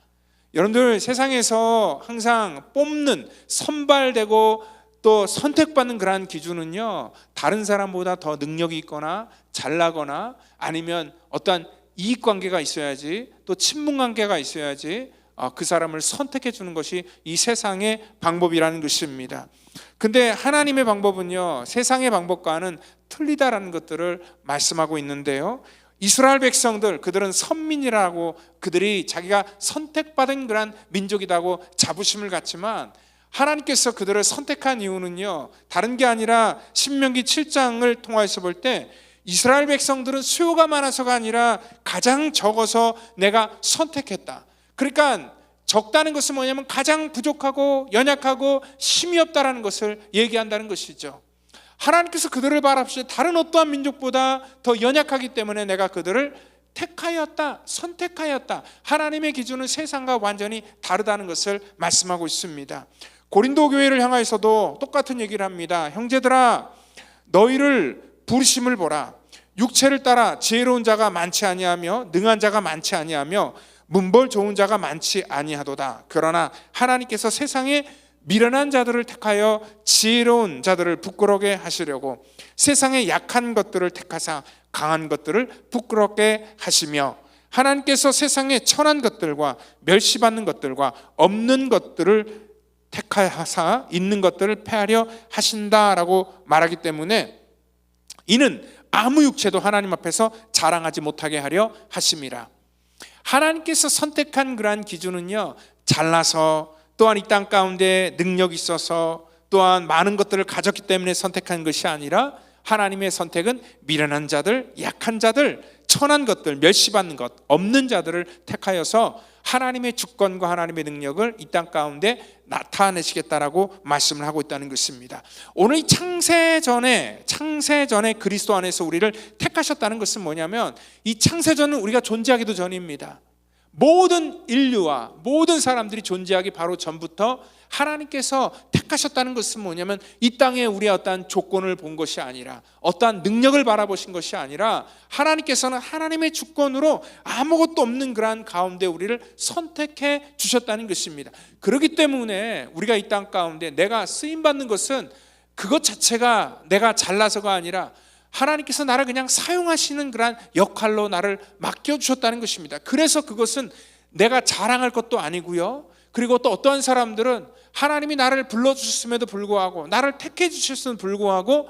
여러분들, 세상에서 항상 뽑는, 선발되고 또 선택받는 그러한 기준은요 다른 사람보다 더 능력이 있거나 잘나거나 아니면 어떤 이익관계가 있어야지, 또 친분관계가 있어야지 그 사람을 선택해 주는 것이 이 세상의 방법이라는 것입니다. 근데 하나님의 방법은요 세상의 방법과는 틀리다라는 것들을 말씀하고 있는데요, 이스라엘 백성들, 그들은 선민이라고, 그들이 자기가 선택받은 그런 민족이라고 자부심을 갖지만 하나님께서 그들을 선택한 이유는요 다른 게 아니라 신명기 7장을 통해서 볼 때 이스라엘 백성들은 수요가 많아서가 아니라 가장 적어서 내가 선택했다. 그러니까 적다는 것은 뭐냐면 가장 부족하고 연약하고 힘이 없다라는 것을 얘기한다는 것이죠. 하나님께서 그들을 바라보시되 다른 어떠한 민족보다 더 연약하기 때문에 내가 그들을 택하였다, 선택하였다. 하나님의 기준은 세상과 완전히 다르다는 것을 말씀하고 있습니다. 고린도 교회를 향하여서도 똑같은 얘기를 합니다. 형제들아, 너희를 부르심을 보라. 육체를 따라 지혜로운 자가 많지 아니하며 능한 자가 많지 아니하며 문벌 좋은 자가 많지 아니하도다. 그러나 하나님께서 세상에 미련한 자들을 택하여 지혜로운 자들을 부끄럽게 하시려고 세상에 약한 것들을 택하사 강한 것들을 부끄럽게 하시며, 하나님께서 세상에 천한 것들과 멸시받는 것들과 없는 것들을 택하사 있는 것들을 패하려 하신다라고 말하기 때문에, 이는 아무 육체도 하나님 앞에서 자랑하지 못하게 하려 하심이라. 하나님께서 선택한 그러한 기준은요 잘나서, 또한 이 땅 가운데 능력이 있어서, 또한 많은 것들을 가졌기 때문에 선택한 것이 아니라 하나님의 선택은 미련한 자들, 약한 자들, 천한 것들, 멸시받는 것, 없는 자들을 택하여서 하나님의 주권과 하나님의 능력을 이 땅 가운데 나타내시겠다라고 말씀을 하고 있다는 것입니다. 오늘 이 창세전에 그리스도 안에서 우리를 택하셨다는 것은 뭐냐면, 이 창세전은 우리가 존재하기도 전입니다. 모든 인류와 모든 사람들이 존재하기 바로 전부터 하나님께서 택하셨다는 것은 뭐냐면, 이 땅에 우리의 어떠한 조건을 본 것이 아니라, 어떠한 능력을 바라보신 것이 아니라, 하나님께서는 하나님의 주권으로 아무것도 없는 그러한 가운데 우리를 선택해 주셨다는 것입니다. 그렇기 때문에 우리가 이 땅 가운데 내가 쓰임받는 것은 그것 자체가 내가 잘나서가 아니라 하나님께서 나를 그냥 사용하시는 그런 역할로 나를 맡겨주셨다는 것입니다. 그래서 그것은 내가 자랑할 것도 아니고요, 그리고 또 어떠한 사람들은 하나님이 나를 불러주셨음에도 불구하고, 나를 택해 주셨음에도 불구하고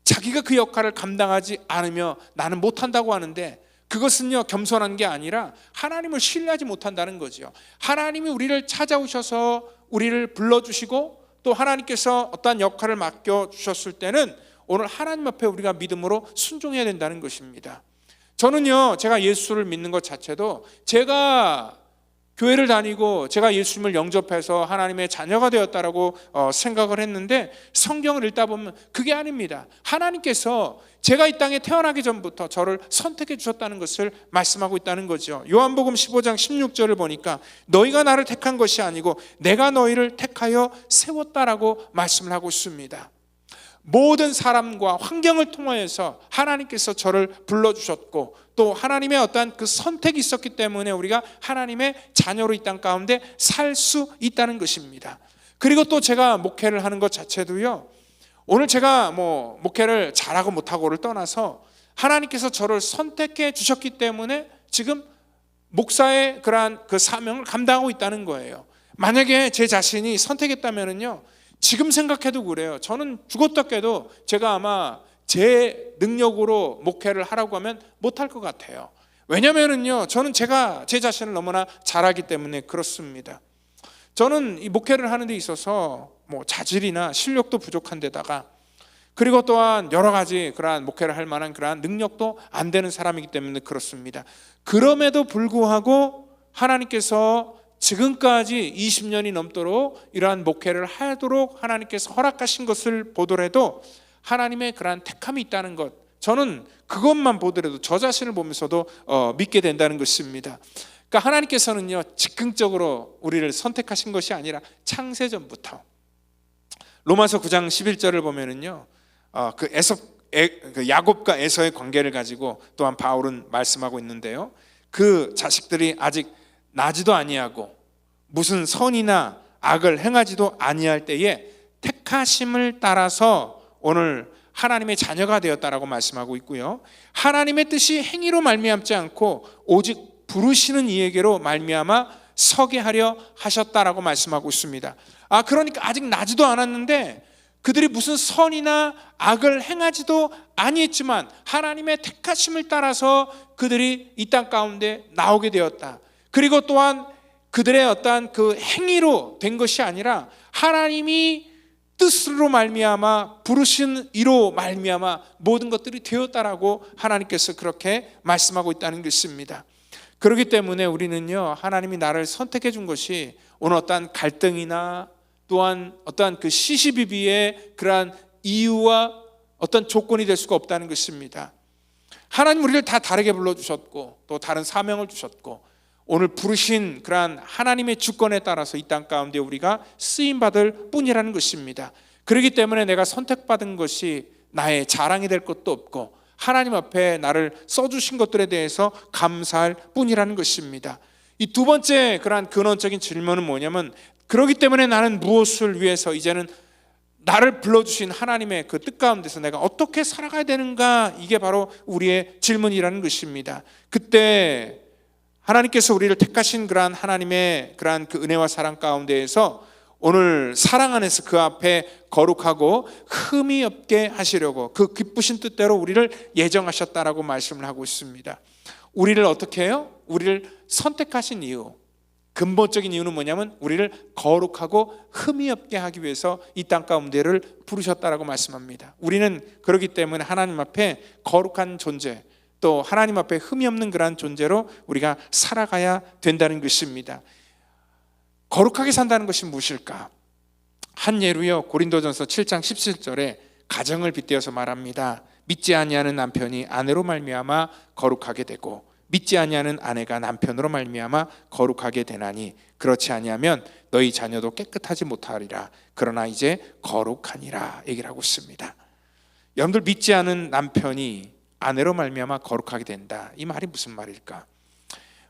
자기가 그 역할을 감당하지 않으며 나는 못한다고 하는데, 그것은요 겸손한 게 아니라 하나님을 신뢰하지 못한다는 거죠. 하나님이 우리를 찾아오셔서 우리를 불러주시고 또 하나님께서 어떠한 역할을 맡겨주셨을 때는 오늘 하나님 앞에 우리가 믿음으로 순종해야 된다는 것입니다. 저는요 제가 예수를 믿는 것 자체도 제가 교회를 다니고 제가 예수님을 영접해서 하나님의 자녀가 되었다라고 생각을 했는데, 성경을 읽다 보면 그게 아닙니다. 하나님께서 제가 이 땅에 태어나기 전부터 저를 선택해 주셨다는 것을 말씀하고 있다는 거죠. 요한복음 15장 16절을 보니까 너희가 나를 택한 것이 아니고 내가 너희를 택하여 세웠다라고 말씀을 하고 있습니다. 모든 사람과 환경을 통하여서 하나님께서 저를 불러주셨고, 또 하나님의 어떠한 그 선택이 있었기 때문에 우리가 하나님의 자녀로 이 땅 가운데 살 수 있다는 것입니다. 그리고 또 제가 목회를 하는 것 자체도요, 오늘 제가 목회를 잘하고 못하고를 떠나서 하나님께서 저를 선택해 주셨기 때문에 지금 목사의 그러한 그 사명을 감당하고 있다는 거예요. 만약에 제 자신이 선택했다면은요, 지금 생각해도 그래요. 저는 죽었다 깨도 제가 아마 제 능력으로 목회를 하라고 하면 못할 것 같아요. 왜냐면은요, 저는 제 자신을 너무나 잘 알기 때문에 그렇습니다. 저는 이 목회를 하는 데 있어서 자질이나 실력도 부족한 데다가, 그리고 또한 여러 가지 그러한 목회를 할 만한 그러한 능력도 안 되는 사람이기 때문에 그렇습니다. 그럼에도 불구하고 하나님께서 지금까지 20년이 넘도록 이러한 목회를 하도록 하나님께서 허락하신 것을 보더라도 하나님의 그러한 택함이 있다는 것, 저는 그것만 보더라도 저 자신을 보면서도 믿게 된다는 것입니다. 그러니까 하나님께서는요, 즉흥적으로 우리를 선택하신 것이 아니라 창세전부터, 로마서 9장 11절을 보면은요, 그 야곱과 에서의 관계를 가지고 또한 바울은 말씀하고 있는데요, 그 자식들이 아직 나지도 아니하고 무슨 선이나 악을 행하지도 아니할 때에 택하심을 따라서 오늘 하나님의 자녀가 되었다라고 말씀하고 있고요, 하나님의 뜻이 행위로 말미암지 않고 오직 부르시는 이에게로 말미암아 서게 하려 하셨다라고 말씀하고 있습니다. 그러니까 아직 나지도 않았는데 그들이 무슨 선이나 악을 행하지도 아니했지만 하나님의 택하심을 따라서 그들이 이 땅 가운데 나오게 되었다. 그리고 또한 그들의 어떠한 그 행위로 된 것이 아니라 하나님이 뜻으로 말미암아 부르신 이로 말미암아 모든 것들이 되었다라고 하나님께서 그렇게 말씀하고 있다는 것입니다. 그렇기 때문에 우리는요, 하나님이 나를 선택해 준 것이 오늘 어떠한 갈등이나 또한 어떠한 그 시시비비의 그러한 이유와 어떤 조건이 될 수가 없다는 것입니다. 하나님 우리를 다 다르게 불러주셨고 또 다른 사명을 주셨고, 오늘 부르신 그러한 하나님의 주권에 따라서 이 땅 가운데 우리가 쓰임받을 뿐이라는 것입니다. 그렇기 때문에 내가 선택받은 것이 나의 자랑이 될 것도 없고 하나님 앞에 나를 써주신 것들에 대해서 감사할 뿐이라는 것입니다. 이 두 번째 그러한 근원적인 질문은 뭐냐면, 그렇기 때문에 나는 무엇을 위해서 이제는 나를 불러주신 하나님의 그 뜻 가운데서 내가 어떻게 살아가야 되는가, 이게 바로 우리의 질문이라는 것입니다. 그때 하나님께서 우리를 택하신 그러한 하나님의 그러한 그 은혜와 사랑 가운데에서 오늘 사랑 안에서 그 앞에 거룩하고 흠이 없게 하시려고 그 기쁘신 뜻대로 우리를 예정하셨다라고 말씀을 하고 있습니다. 우리를 어떻게 해요? 우리를 선택하신 이유, 근본적인 이유는 뭐냐면 우리를 거룩하고 흠이 없게 하기 위해서 이 땅 가운데를 부르셨다라고 말씀합니다. 우리는 그렇기 때문에 하나님 앞에 거룩한 존재, 또 하나님 앞에 흠이 없는 그러한 존재로 우리가 살아가야 된다는 것입니다. 거룩하게 산다는 것이 무엇일까? 한 예로요, 고린도전서 7장 17절에 가정을 빗대어서 말합니다. 믿지 아니하는 남편이 아내로 말미암아 거룩하게 되고 믿지 아니하는 아내가 남편으로 말미암아 거룩하게 되나니 그렇지 아니하면 너희 자녀도 깨끗하지 못하리라. 그러나 이제 거룩하니라 얘기를 하고 있습니다. 여러분들, 믿지 않은 남편이 아내로 말미암아 거룩하게 된다, 이 말이 무슨 말일까?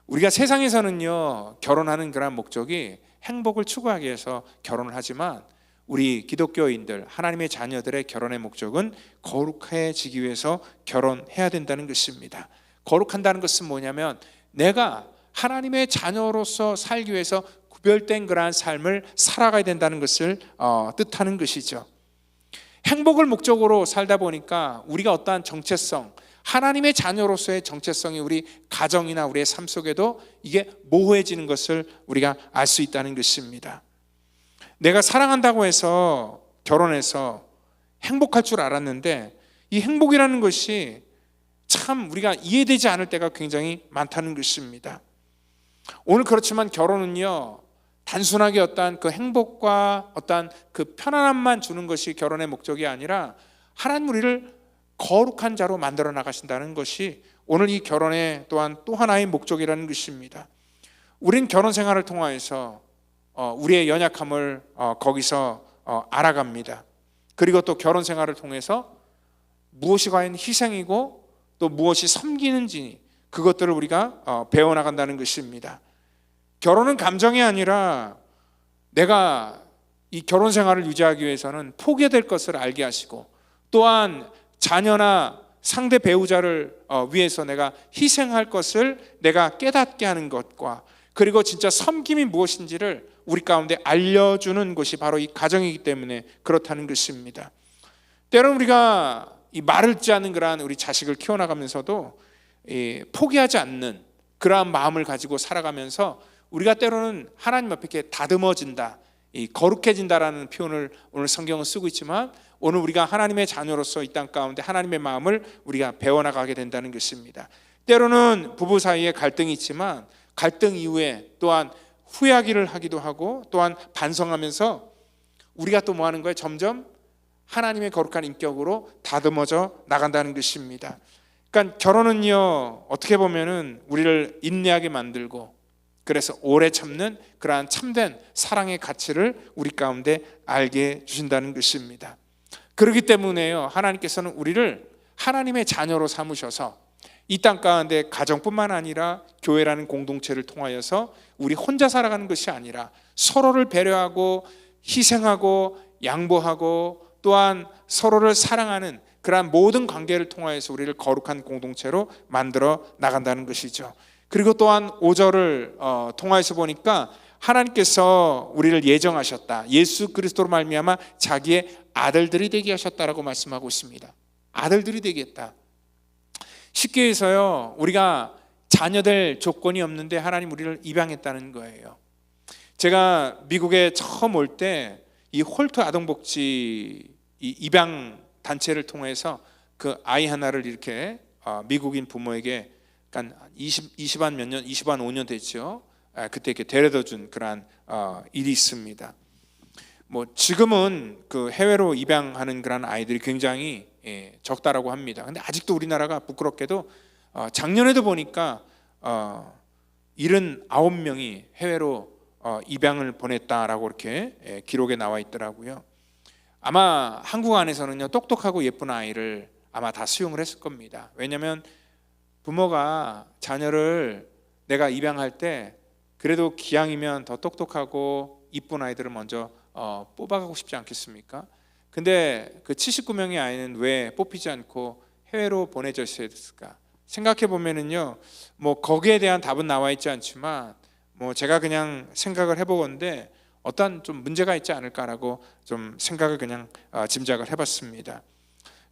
우리가 세상에서는요, 결혼하는 그런 목적이 행복을 추구하기 위해서 결혼을 하지만 우리 기독교인들, 하나님의 자녀들의 결혼의 목적은 거룩해지기 위해서 결혼해야 된다는 것입니다. 거룩한다는 것은 뭐냐면 내가 하나님의 자녀로서 살기 위해서 구별된 그러한 삶을 살아가야 된다는 것을 뜻하는 것이죠. 행복을 목적으로 살다 보니까 우리가 어떠한 정체성, 하나님의 자녀로서의 정체성이 우리 가정이나 우리의 삶 속에도 이게 모호해지는 것을 우리가 알 수 있다는 것입니다. 내가 사랑한다고 해서 결혼해서 행복할 줄 알았는데 이 행복이라는 것이 참 우리가 이해되지 않을 때가 굉장히 많다는 것입니다. 오늘 그렇지만 결혼은요, 단순하게 어떠한 그 행복과 어떠한 그 편안함만 주는 것이 결혼의 목적이 아니라 하나님 우리를 거룩한 자로 만들어 나가신다는 것이 오늘 이 결혼의 또한 또 하나의 목적이라는 것입니다. 우린 결혼 생활을 통하여서 우리의 연약함을 거기서 알아갑니다. 그리고 또 결혼 생활을 통해서 무엇이 과연 희생이고 또 무엇이 섬기는지 그것들을 우리가 배워나간다는 것입니다. 결혼은 감정이 아니라 내가 이 결혼 생활을 유지하기 위해서는 포기해야 될 것을 알게 하시고 또한 자녀나 상대 배우자를 위해서 내가 희생할 것을 내가 깨닫게 하는 것과 그리고 진짜 섬김이 무엇인지를 우리 가운데 알려주는 것이 바로 이 가정이기 때문에 그렇다는 것입니다. 때로는 우리가 이 말을 듣지 않는 그러한 우리 자식을 키워나가면서도 포기하지 않는 그러한 마음을 가지고 살아가면서 우리가 때로는 하나님 앞에 이렇게 다듬어진다, 거룩해진다라는 표현을 오늘 성경은 쓰고 있지만 오늘 우리가 하나님의 자녀로서 이 땅 가운데 하나님의 마음을 우리가 배워나가게 된다는 것입니다. 때로는 부부 사이에 갈등이 있지만 갈등 이후에 또한 후회하기를 하기도 하고 또한 반성하면서 우리가 또 뭐 하는 거예요? 점점 하나님의 거룩한 인격으로 다듬어져 나간다는 것입니다. 그러니까 결혼은요, 어떻게 보면은 우리를 인내하게 만들고 그래서 오래 참는 그러한 참된 사랑의 가치를 우리 가운데 알게 주신다는 것입니다. 그렇기 때문에요, 하나님께서는 우리를 하나님의 자녀로 삼으셔서 이 땅 가운데 가정뿐만 아니라 교회라는 공동체를 통하여서 우리 혼자 살아가는 것이 아니라 서로를 배려하고 희생하고 양보하고 또한 서로를 사랑하는 그러한 모든 관계를 통하여서 우리를 거룩한 공동체로 만들어 나간다는 것이죠. 그리고 또한 5절을 통하여서 보니까 하나님께서 우리를 예정하셨다. 예수 그리스도로 말미암아 자기의 아들들이 되게 하셨다라고 말씀하고 있습니다. 아들들이 되겠다. 쉽게 해서요, 우리가 자녀될 조건이 없는데 하나님 우리를 입양했다는 거예요. 제가 미국에 처음 올 때 이 홀트 아동복지 이 입양 단체를 통해서 그 아이 하나를 이렇게 미국인 부모에게 한 20한 몇 년, 20한 5년 됐죠. 그때 이렇게 데려다 준 그러한 일이 있습니다. 뭐 지금은 그 해외로 입양하는 그런 아이들이 굉장히 적다라고 합니다. 근데 아직도 우리나라가 부끄럽게도 작년에도 보니까 79명이 해외로 입양을 보냈다라고 이렇게 기록에 나와 있더라고요. 아마 한국 안에서는요, 똑똑하고 예쁜 아이를 아마 다 수용을 했을 겁니다. 왜냐하면 부모가 자녀를 내가 입양할 때 그래도 기왕이면 더 똑똑하고 이쁜 아이들을 먼저 뽑아가고 싶지 않겠습니까? 근데 그 79명의 아이는 왜 뽑히지 않고 해외로 보내져 있어야 됐을까? 생각해 보면은요, 뭐 거기에 대한 답은 나와 있지 않지만 뭐 제가 그냥 생각을 해보건데 어떤 좀 문제가 있지 않을까라고 좀 생각을 그냥 짐작을 해봤습니다.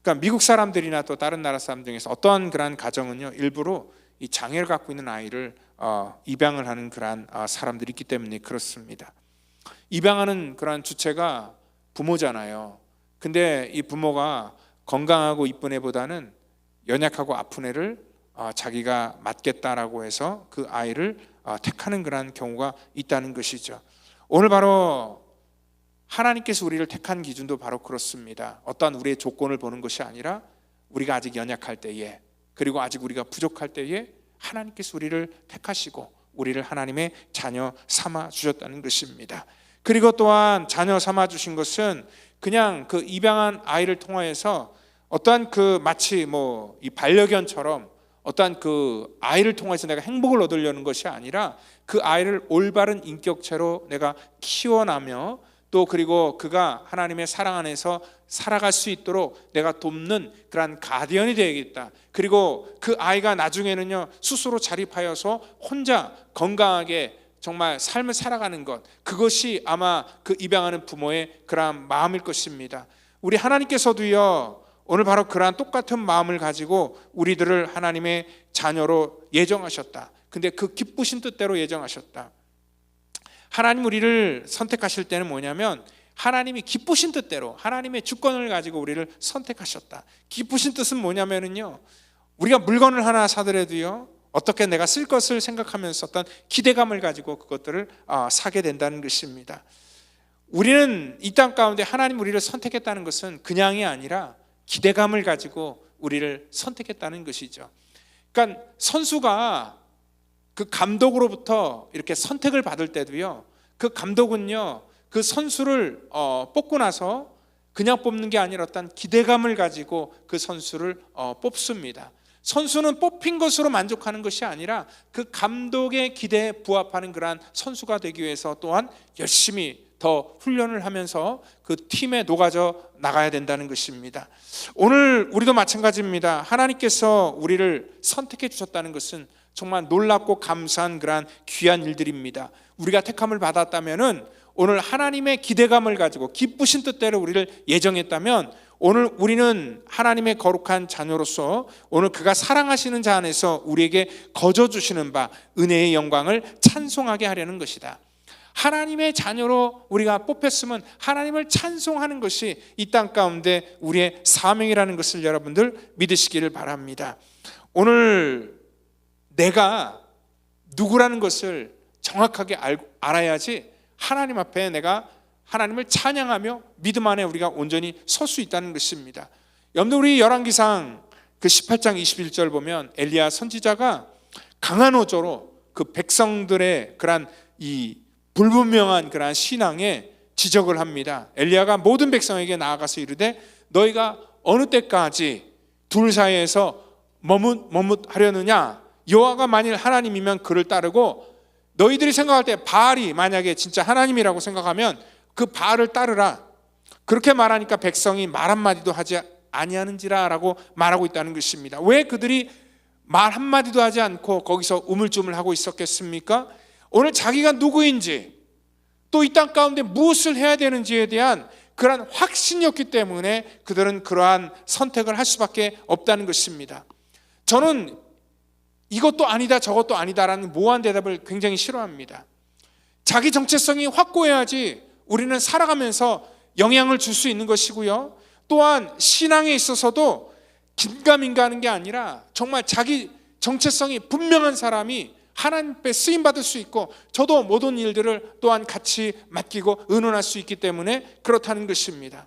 그러니까 미국 사람들이나 또 다른 나라 사람 중에서 어떠한 그러한 가정은요, 일부러 이 장애를 갖고 있는 아이를 입양을 하는 그러한 사람들이 있기 때문에 그렇습니다. 입양하는 그러한 주체가 부모잖아요. 근데 이 부모가 건강하고 이쁜 애보다는 연약하고 아픈 애를 자기가 맡겠다라고 해서 그 아이를 택하는 그러한 경우가 있다는 것이죠. 오늘 바로 하나님께서 우리를 택한 기준도 바로 그렇습니다. 어떠한 우리의 조건을 보는 것이 아니라 우리가 아직 연약할 때에 그리고 아직 우리가 부족할 때에 하나님께서 우리를 택하시고 우리를 하나님의 자녀 삼아 주셨다는 것입니다. 그리고 또한 자녀 삼아 주신 것은 그냥 그 입양한 아이를 통하여서 어떠한 그 마치 뭐 이 반려견처럼 어떠한 그 아이를 통해서 내가 행복을 얻으려는 것이 아니라 그 아이를 올바른 인격체로 내가 키워나며 또 그리고 그가 하나님의 사랑 안에서 살아갈 수 있도록 내가 돕는 그러한 가디언이 되야겠다. 그리고 그 아이가 나중에는요, 스스로 자립하여서 혼자 건강하게 정말 삶을 살아가는 것, 그것이 아마 그 입양하는 부모의 그러한 마음일 것입니다. 우리 하나님께서도요, 오늘 바로 그러한 똑같은 마음을 가지고 우리들을 하나님의 자녀로 예정하셨다. 근데 그 기쁘신 뜻대로 예정하셨다. 하나님 우리를 선택하실 때는 뭐냐면 하나님이 기쁘신 뜻대로 하나님의 주권을 가지고 우리를 선택하셨다. 기쁘신 뜻은 뭐냐면은요, 우리가 물건을 하나 사더라도요, 어떻게 내가 쓸 것을 생각하면서 어떤 기대감을 가지고 그것들을 사게 된다는 것입니다. 우리는 이 땅 가운데 하나님 우리를 선택했다는 것은 그냥이 아니라 기대감을 가지고 우리를 선택했다는 것이죠. 그러니까 선수가 그 감독으로부터 이렇게 선택을 받을 때도요, 그 감독은요 그 선수를 뽑고 나서 그냥 뽑는 게 아니라 어떤 기대감을 가지고 그 선수를 뽑습니다. 선수는 뽑힌 것으로 만족하는 것이 아니라 그 감독의 기대에 부합하는 그러한 선수가 되기 위해서 또한 열심히 더 훈련을 하면서 그 팀에 녹아져 나가야 된다는 것입니다. 오늘 우리도 마찬가지입니다. 하나님께서 우리를 선택해 주셨다는 것은 정말 놀랍고 감사한 그러한 귀한 일들입니다. 우리가 택함을 받았다면은 오늘 하나님의 기대감을 가지고 기쁘신 뜻대로 우리를 예정했다면 오늘 우리는 하나님의 거룩한 자녀로서 오늘 그가 사랑하시는 자 안에서 우리에게 거저 주시는 바 은혜의 영광을 찬송하게 하려는 것이다. 하나님의 자녀로 우리가 뽑혔으면 하나님을 찬송하는 것이 이 땅 가운데 우리의 사명이라는 것을 여러분들 믿으시기를 바랍니다. 오늘 내가 누구라는 것을 정확하게 알아야지 하나님 앞에 내가 하나님을 찬양하며 믿음 안에 우리가 온전히 설 수 있다는 것입니다. 여러분들 우리 열왕기상 그 18장 21절 보면 엘리야 선지자가 강한 어조로 그 백성들의 그러한 이 불분명한 그러한 신앙에 지적을 합니다. 엘리야가 모든 백성에게 나아가서 이르되 너희가 어느 때까지 둘 사이에서 머뭇하려느냐? 여호와가 만일 하나님이면 그를 따르고 너희들이 생각할 때 바알이 만약에 진짜 하나님이라고 생각하면 그 바알을 따르라. 그렇게 말하니까 백성이 말 한마디도 하지 아니하는지라 라고 말하고 있다는 것입니다. 왜 그들이 말 한마디도 하지 않고 거기서 우물쭈물하고 있었겠습니까? 오늘 자기가 누구인지 또 이 땅 가운데 무엇을 해야 되는지에 대한 그러한 확신이었기 때문에 그들은 그러한 선택을 할 수밖에 없다는 것입니다. 저는 이것도 아니다 저것도 아니다라는 모호한 대답을 굉장히 싫어합니다. 자기 정체성이 확고해야지 우리는 살아가면서 영향을 줄 수 있는 것이고요, 또한 신앙에 있어서도 긴가민가 하는 게 아니라 정말 자기 정체성이 분명한 사람이 하나님께 쓰임받을 수 있고 저도 모든 일들을 또한 같이 맡기고 의논할 수 있기 때문에 그렇다는 것입니다.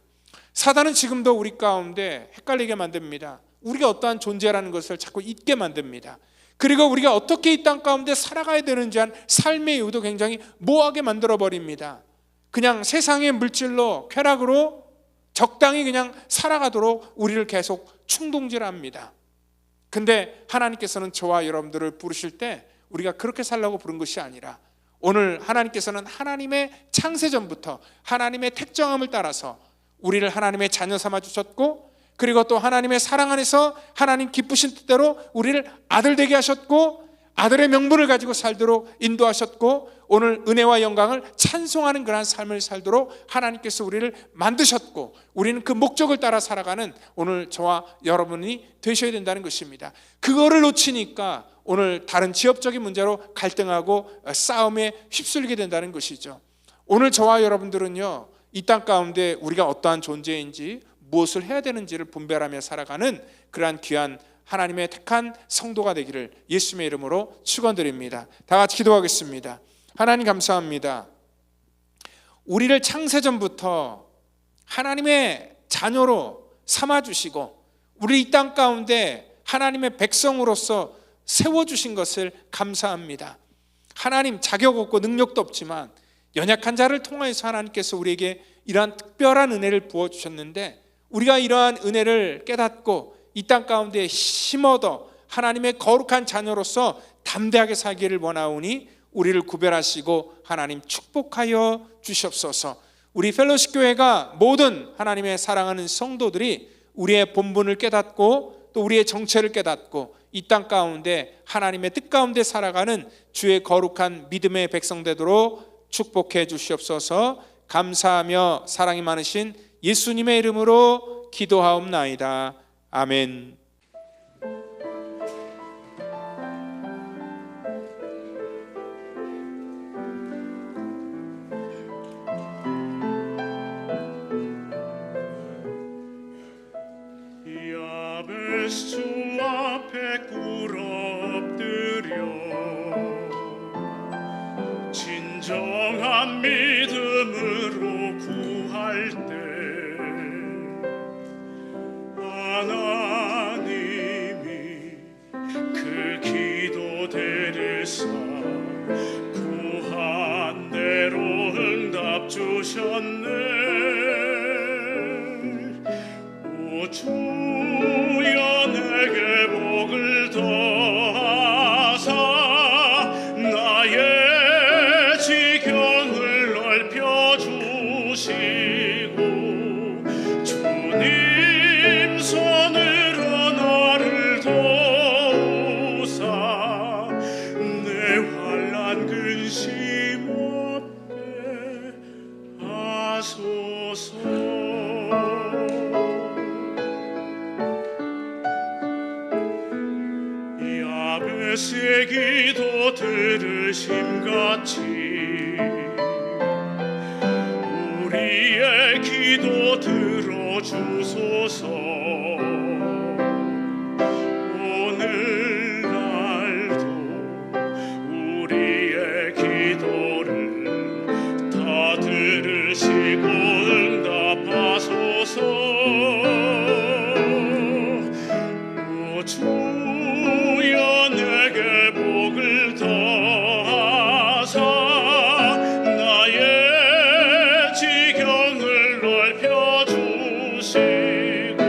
사단은 지금도 우리 가운데 헷갈리게 만듭니다. 우리가 어떠한 존재라는 것을 자꾸 잊게 만듭니다. 그리고 우리가 어떻게 이 땅 가운데 살아가야 되는지 한 삶의 이유도 굉장히 모호하게 만들어버립니다. 그냥 세상의 물질로 쾌락으로 적당히 그냥 살아가도록 우리를 계속 충동질합니다. 근데 하나님께서는 저와 여러분들을 부르실 때 우리가 그렇게 살라고 부른 것이 아니라 오늘 하나님께서는 하나님의 창세전부터 하나님의 택정함을 따라서 우리를 하나님의 자녀 삼아 주셨고, 그리고 또 하나님의 사랑 안에서 하나님 기쁘신 뜻대로 우리를 아들 되게 하셨고 아들의 명분을 가지고 살도록 인도하셨고 오늘 은혜와 영광을 찬송하는 그러한 삶을 살도록 하나님께서 우리를 만드셨고 우리는 그 목적을 따라 살아가는 오늘 저와 여러분이 되셔야 된다는 것입니다. 그거를 놓치니까 오늘 다른 지역적인 문제로 갈등하고 싸움에 휩쓸리게 된다는 것이죠. 오늘 저와 여러분들은요, 이 땅 가운데 우리가 어떠한 존재인지 무엇을 해야 되는지를 분별하며 살아가는 그러한 귀한 하나님의 택한 성도가 되기를 예수님의 이름으로 축원드립니다. 다 같이 기도하겠습니다. 하나님 감사합니다. 우리를 창세전부터 하나님의 자녀로 삼아주시고 우리 이 땅 가운데 하나님의 백성으로서 세워주신 것을 감사합니다. 하나님, 자격 없고 능력도 없지만 연약한 자를 통하여서 하나님께서 우리에게 이러한 특별한 은혜를 부어주셨는데 우리가 이러한 은혜를 깨닫고 이 땅 가운데 힘어도 하나님의 거룩한 자녀로서 담대하게 살기를 원하오니 우리를 구별하시고 하나님 축복하여 주시옵소서. 우리 펠로십 교회가 모든 하나님의 사랑하는 성도들이 우리의 본분을 깨닫고 또 우리의 정체를 깨닫고 이 땅 가운데 하나님의 뜻 가운데 살아가는 주의 거룩한 믿음의 백성 되도록 축복해 주시옵소서. 감사하며 사랑이 많으신 예수님의 이름으로 기도하옵나이다. 아멘. 야베스 주 앞에 꿇어 엎드려 진정한 믿음으로 구할 때 하나님이 그 기도 들으사 구한 대로 응답 주셨네. 오 주여 내게 복을 더하사 나의 지경을 넓혀 주시고 주님 손으로 나를 도우사 내 환난 근심 없게 하소서. 야베스의 기도 들으심같이 우리의 기도 들어주소서. 오늘날도 우리의 기도를 다 들으시고 응답하소서. 오 주여 내게 복을 더하사 나의 지경을 넓혀 주시고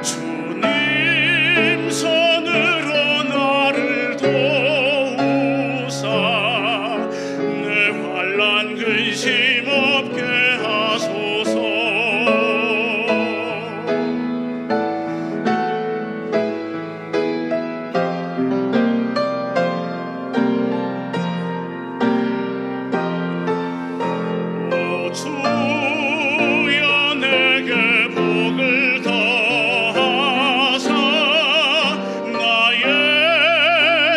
주님 손으로 나를 도우사 내 환난 근심 없게 하소서. 오 주여 내게 복을 더하사 나의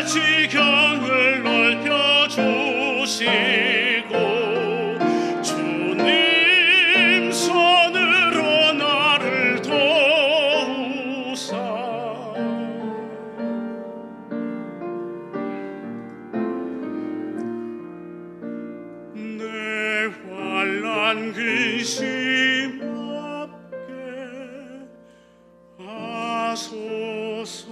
지경을 넓혀 주시고 주님 손으로 나를 도우사 내 환난 근심 없게 하소서.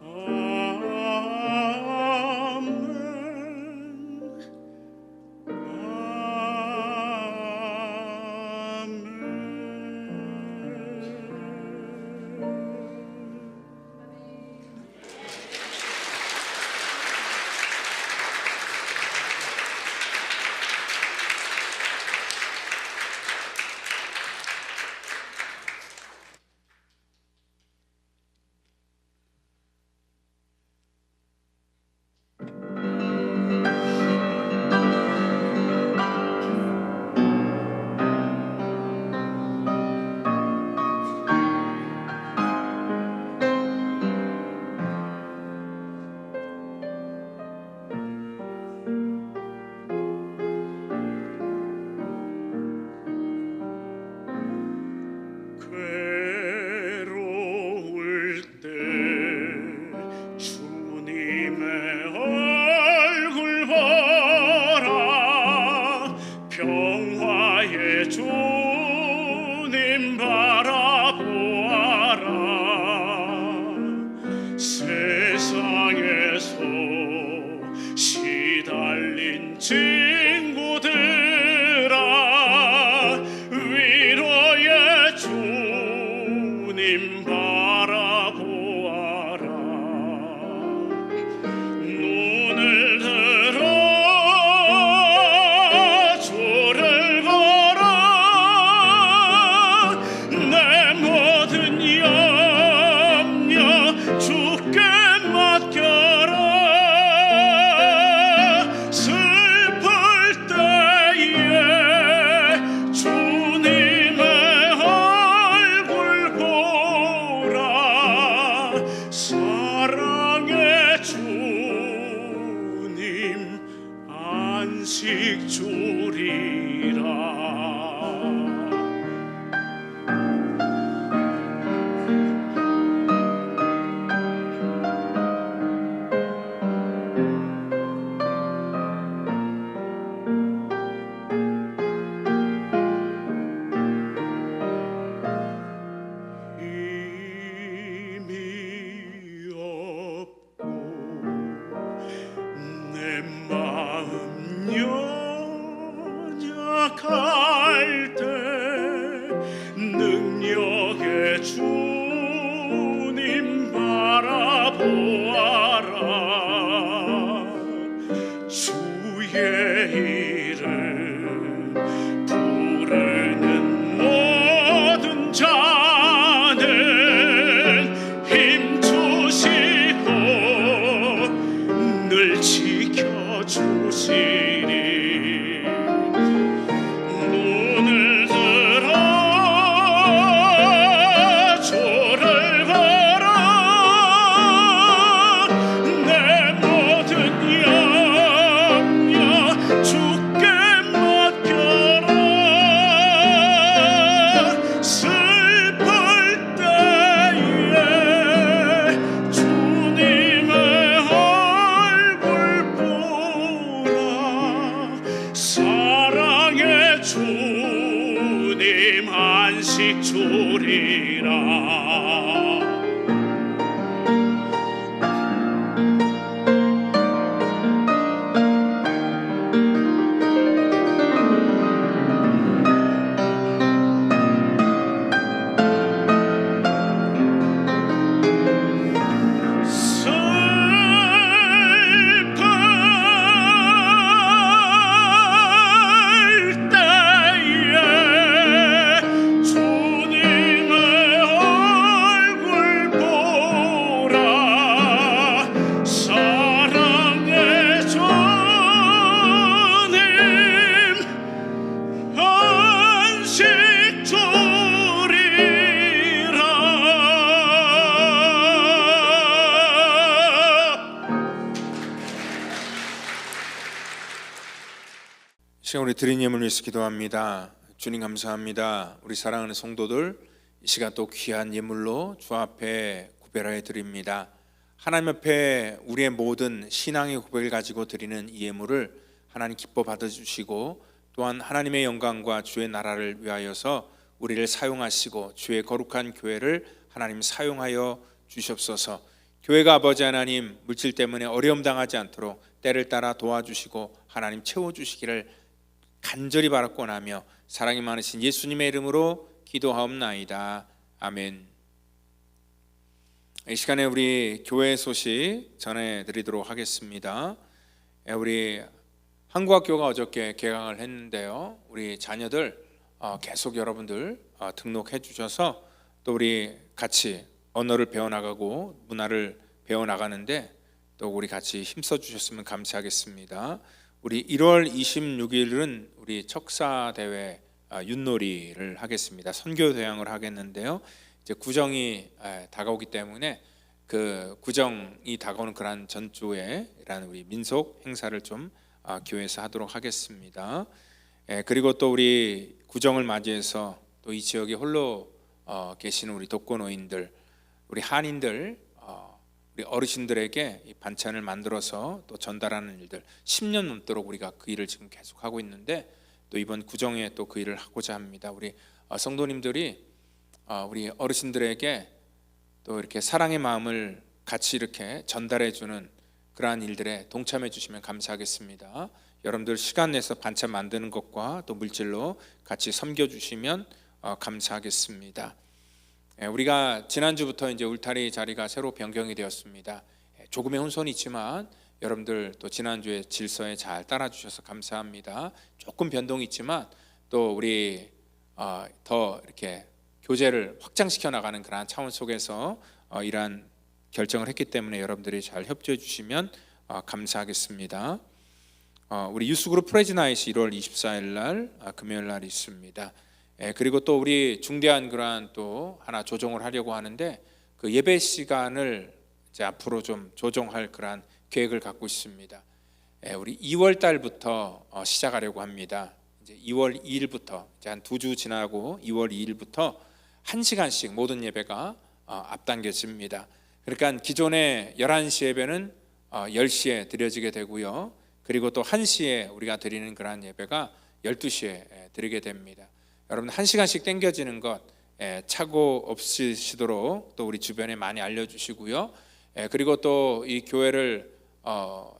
아멘. 괴로울 때 주님의 얼굴 보라. 평화의 주님 바라보아라. 세상에서 시달린 친구들아 위로의 주님 바라보아라. 눈을 들어 주를 보라. 내 모든 염려 주께 맡겨라. 슬플 때에 주님의 얼굴 보라. 사랑의 주님 안식 주리라. 생각할 때 능력의 주님 바라보아라. 주의 이름 부르는 모든 자는 힘주시고 늘 지켜주시리. 눈을 들어 주를 바라. 내 모든 염려 주께 맡겨라. 슬플 때에 주님의 얼굴 보라. 사랑의 주님 안식 주리라. 슬플 때에 주님의 얼굴 보라. 사랑의 주님 안식 주리라. 시간 우리 드린 예물 위해서 기도합니다. 주님 감사합니다. 우리 사랑하는 성도들 이 시간 또 귀한 예물로 주 앞에 구별하여 드립니다. 하나님 앞에 우리의 모든 신앙의 고백을 가지고 드리는 이 예물을 하나님 기뻐 받아주시고 또한 하나님의 영광과 주의 나라를 위하여서 우리를 사용하시고 주의 거룩한 교회를 하나님 사용하여 주시옵소서. 교회가 아버지 하나님 물질 때문에 어려움 당하지 않도록 때를 따라 도와주시고 하나님 채워주시기를 간절히 바라고나며 사랑이 많으신 예수님의 이름으로 기도하옵나이다. 아멘. 이 시간에 우리 교회 소식 전해드리도록 하겠습니다. 우리 한국학교가 어저께 개강을 했는데요. 우리 자녀들 계속 여러분들 등록해 주셔서 또 우리 같이 언어를 배워나가고 문화를 배워나가는데 또 우리 같이 힘써 주셨으면 감사하겠습니다. 우리 1월 26일은 우리 척사대회 윷놀이를 하겠습니다. 선교대항을 하겠는데요. 이제 구정이 다가오기 때문에 그 구정이 다가오는 그런 전주에 이런 우리 민속 행사를 좀 교회에서 하도록 하겠습니다. 그리고 또 우리 구정을 맞이해서 또 이 지역에 홀로 계시는 우리 독거노인들, 우리 한인들, 우리 어르신들에게 이 반찬을 만들어서 또 전달하는 일들 10년 넘도록 우리가 그 일을 지금 계속 하고 있는데 또 이번 구정에 또 그 일을 하고자 합니다. 우리 성도님들이 우리 어르신들에게 또 이렇게 사랑의 마음을 같이 이렇게 전달해 주는 그러한 일들에 동참해 주시면 감사하겠습니다. 여러분들 시간 내서 반찬 만드는 것과 또 물질로 같이 섬겨 주시면 감사하겠습니다. 우리가 지난주부터 이제 울타리 자리가 새로 변경이 되었습니다. 조금의 혼선이 있지만 여러분들 또 지난주에 질서에 잘 따라 주셔서 감사합니다. 조금 변동이 있지만 또 우리 더 이렇게 교제를 확장시켜 나가는 그런 차원 속에서 이러한 결정을 했기 때문에 여러분들이 잘 협조해 주시면 감사하겠습니다. 우리 유스그룹 프레즈나잇이 1월 24일 날 금요일 날 있습니다. 그리고 또 우리 중대한 그러한 또 하나 조정을 하려고 하는데 그 예배 시간을 이제 앞으로 좀 조정할 그러한 계획을 갖고 있습니다. 우리 2월 달부터 시작하려고 합니다. 이제 2월 2일부터 이제 한 2주 지나고 2월 2일부터 1시간씩 모든 예배가 앞당겨집니다. 그러니까 기존의 11시 예배는 10시에 드려지게 되고요. 그리고 또 1시에 우리가 드리는 그러한 예배가 12시에 드리게 됩니다. 여러분 1시간씩 땡겨지는 것 착오 없으시도록 또 우리 주변에 많이 알려주시고요. 그리고 또 이 교회를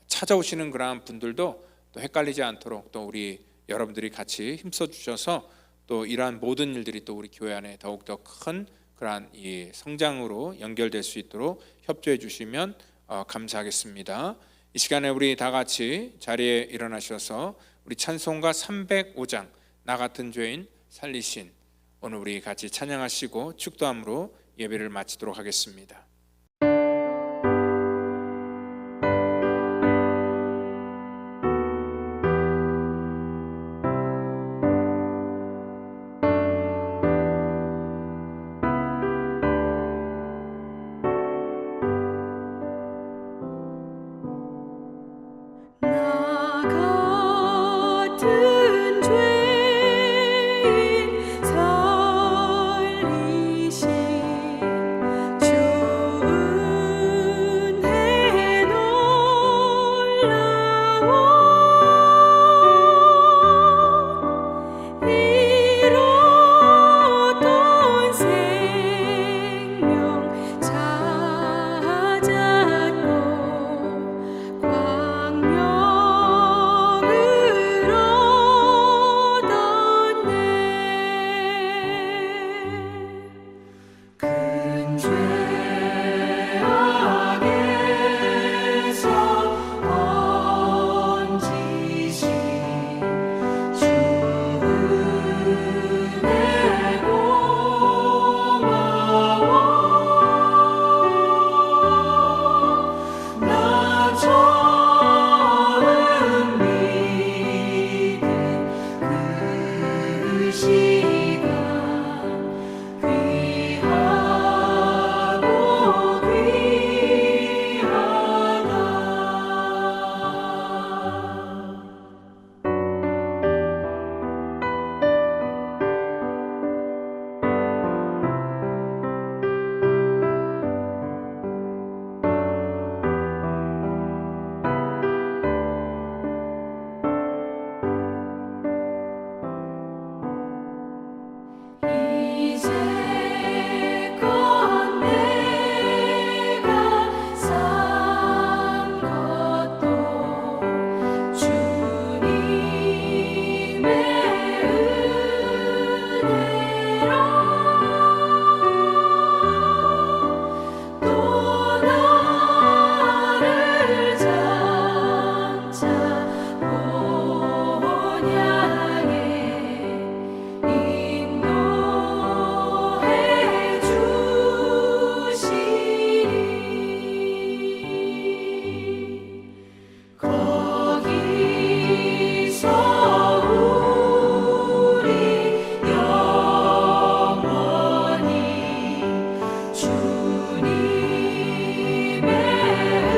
찾아오시는 그러한 분들도 또 헷갈리지 않도록 또 우리 여러분들이 같이 힘써 주셔서 또 이러한 모든 일들이 또 우리 교회 안에 더욱더 큰 그러한 이 성장으로 연결될 수 있도록 협조해 주시면 감사하겠습니다. 이 시간에 우리 다 같이 자리에 일어나셔서 우리 찬송가 305장 나 같은 죄인 살리신, 오늘 우리 같이 찬양하시고 축도함으로 예배를 마치도록 하겠습니다. 나 같은 죄인 살리신 주 은혜 놀라워 잃었던 생명 찾았고 광명을 얻었네. 큰 죄악에서 건지신 주 은혜 고마워. 나 처음 믿은 그 시간 귀하고 귀하다. 이제껏 내가 산 것도 주님의 은혜라. 또 나를 장차 본향에 인도해 주시리. 거기서 우리 영원히 주님의 은혜로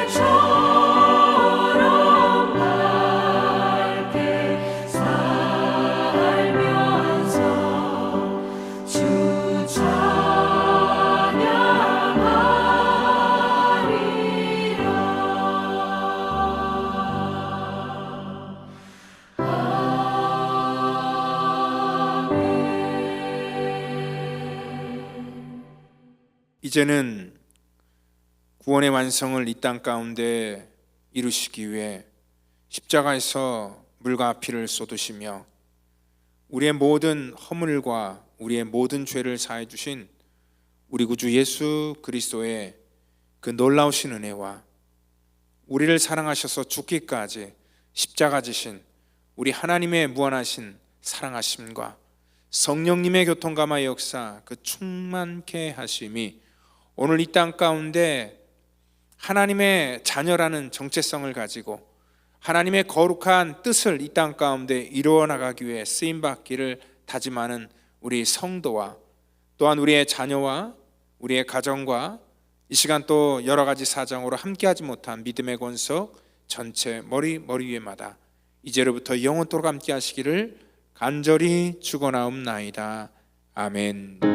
해처럼 밝게 살면서 주 찬양하리라. 이제는 구원의 완성을 이 땅 가운데 이루시기 위해 십자가에서 물과 피를 쏟으시며 우리의 모든 허물과 우리의 모든 죄를 사해 주신 우리 구주 예수 그리스도의 그 놀라우신 은혜와 우리를 사랑하셔서 죽기까지 십자가 지신 우리 하나님의 무한하신 사랑하심과 성령님의 교통감화 역사, 그 충만케 하심이 오늘 이 땅 가운데 하나님의 자녀라는 정체성을 가지고 하나님의 거룩한 뜻을 이 땅 가운데 이루어 나가기 위해 쓰임받기를 다짐하는 우리 성도와 또한 우리의 자녀와 우리의 가정과 이 시간 또 여러 가지 사정으로 함께하지 못한 믿음의 권석 전체 머리 위에마다 이제로부터 영원토록 함께 하시기를 간절히 축원하옵나이다. 아멘.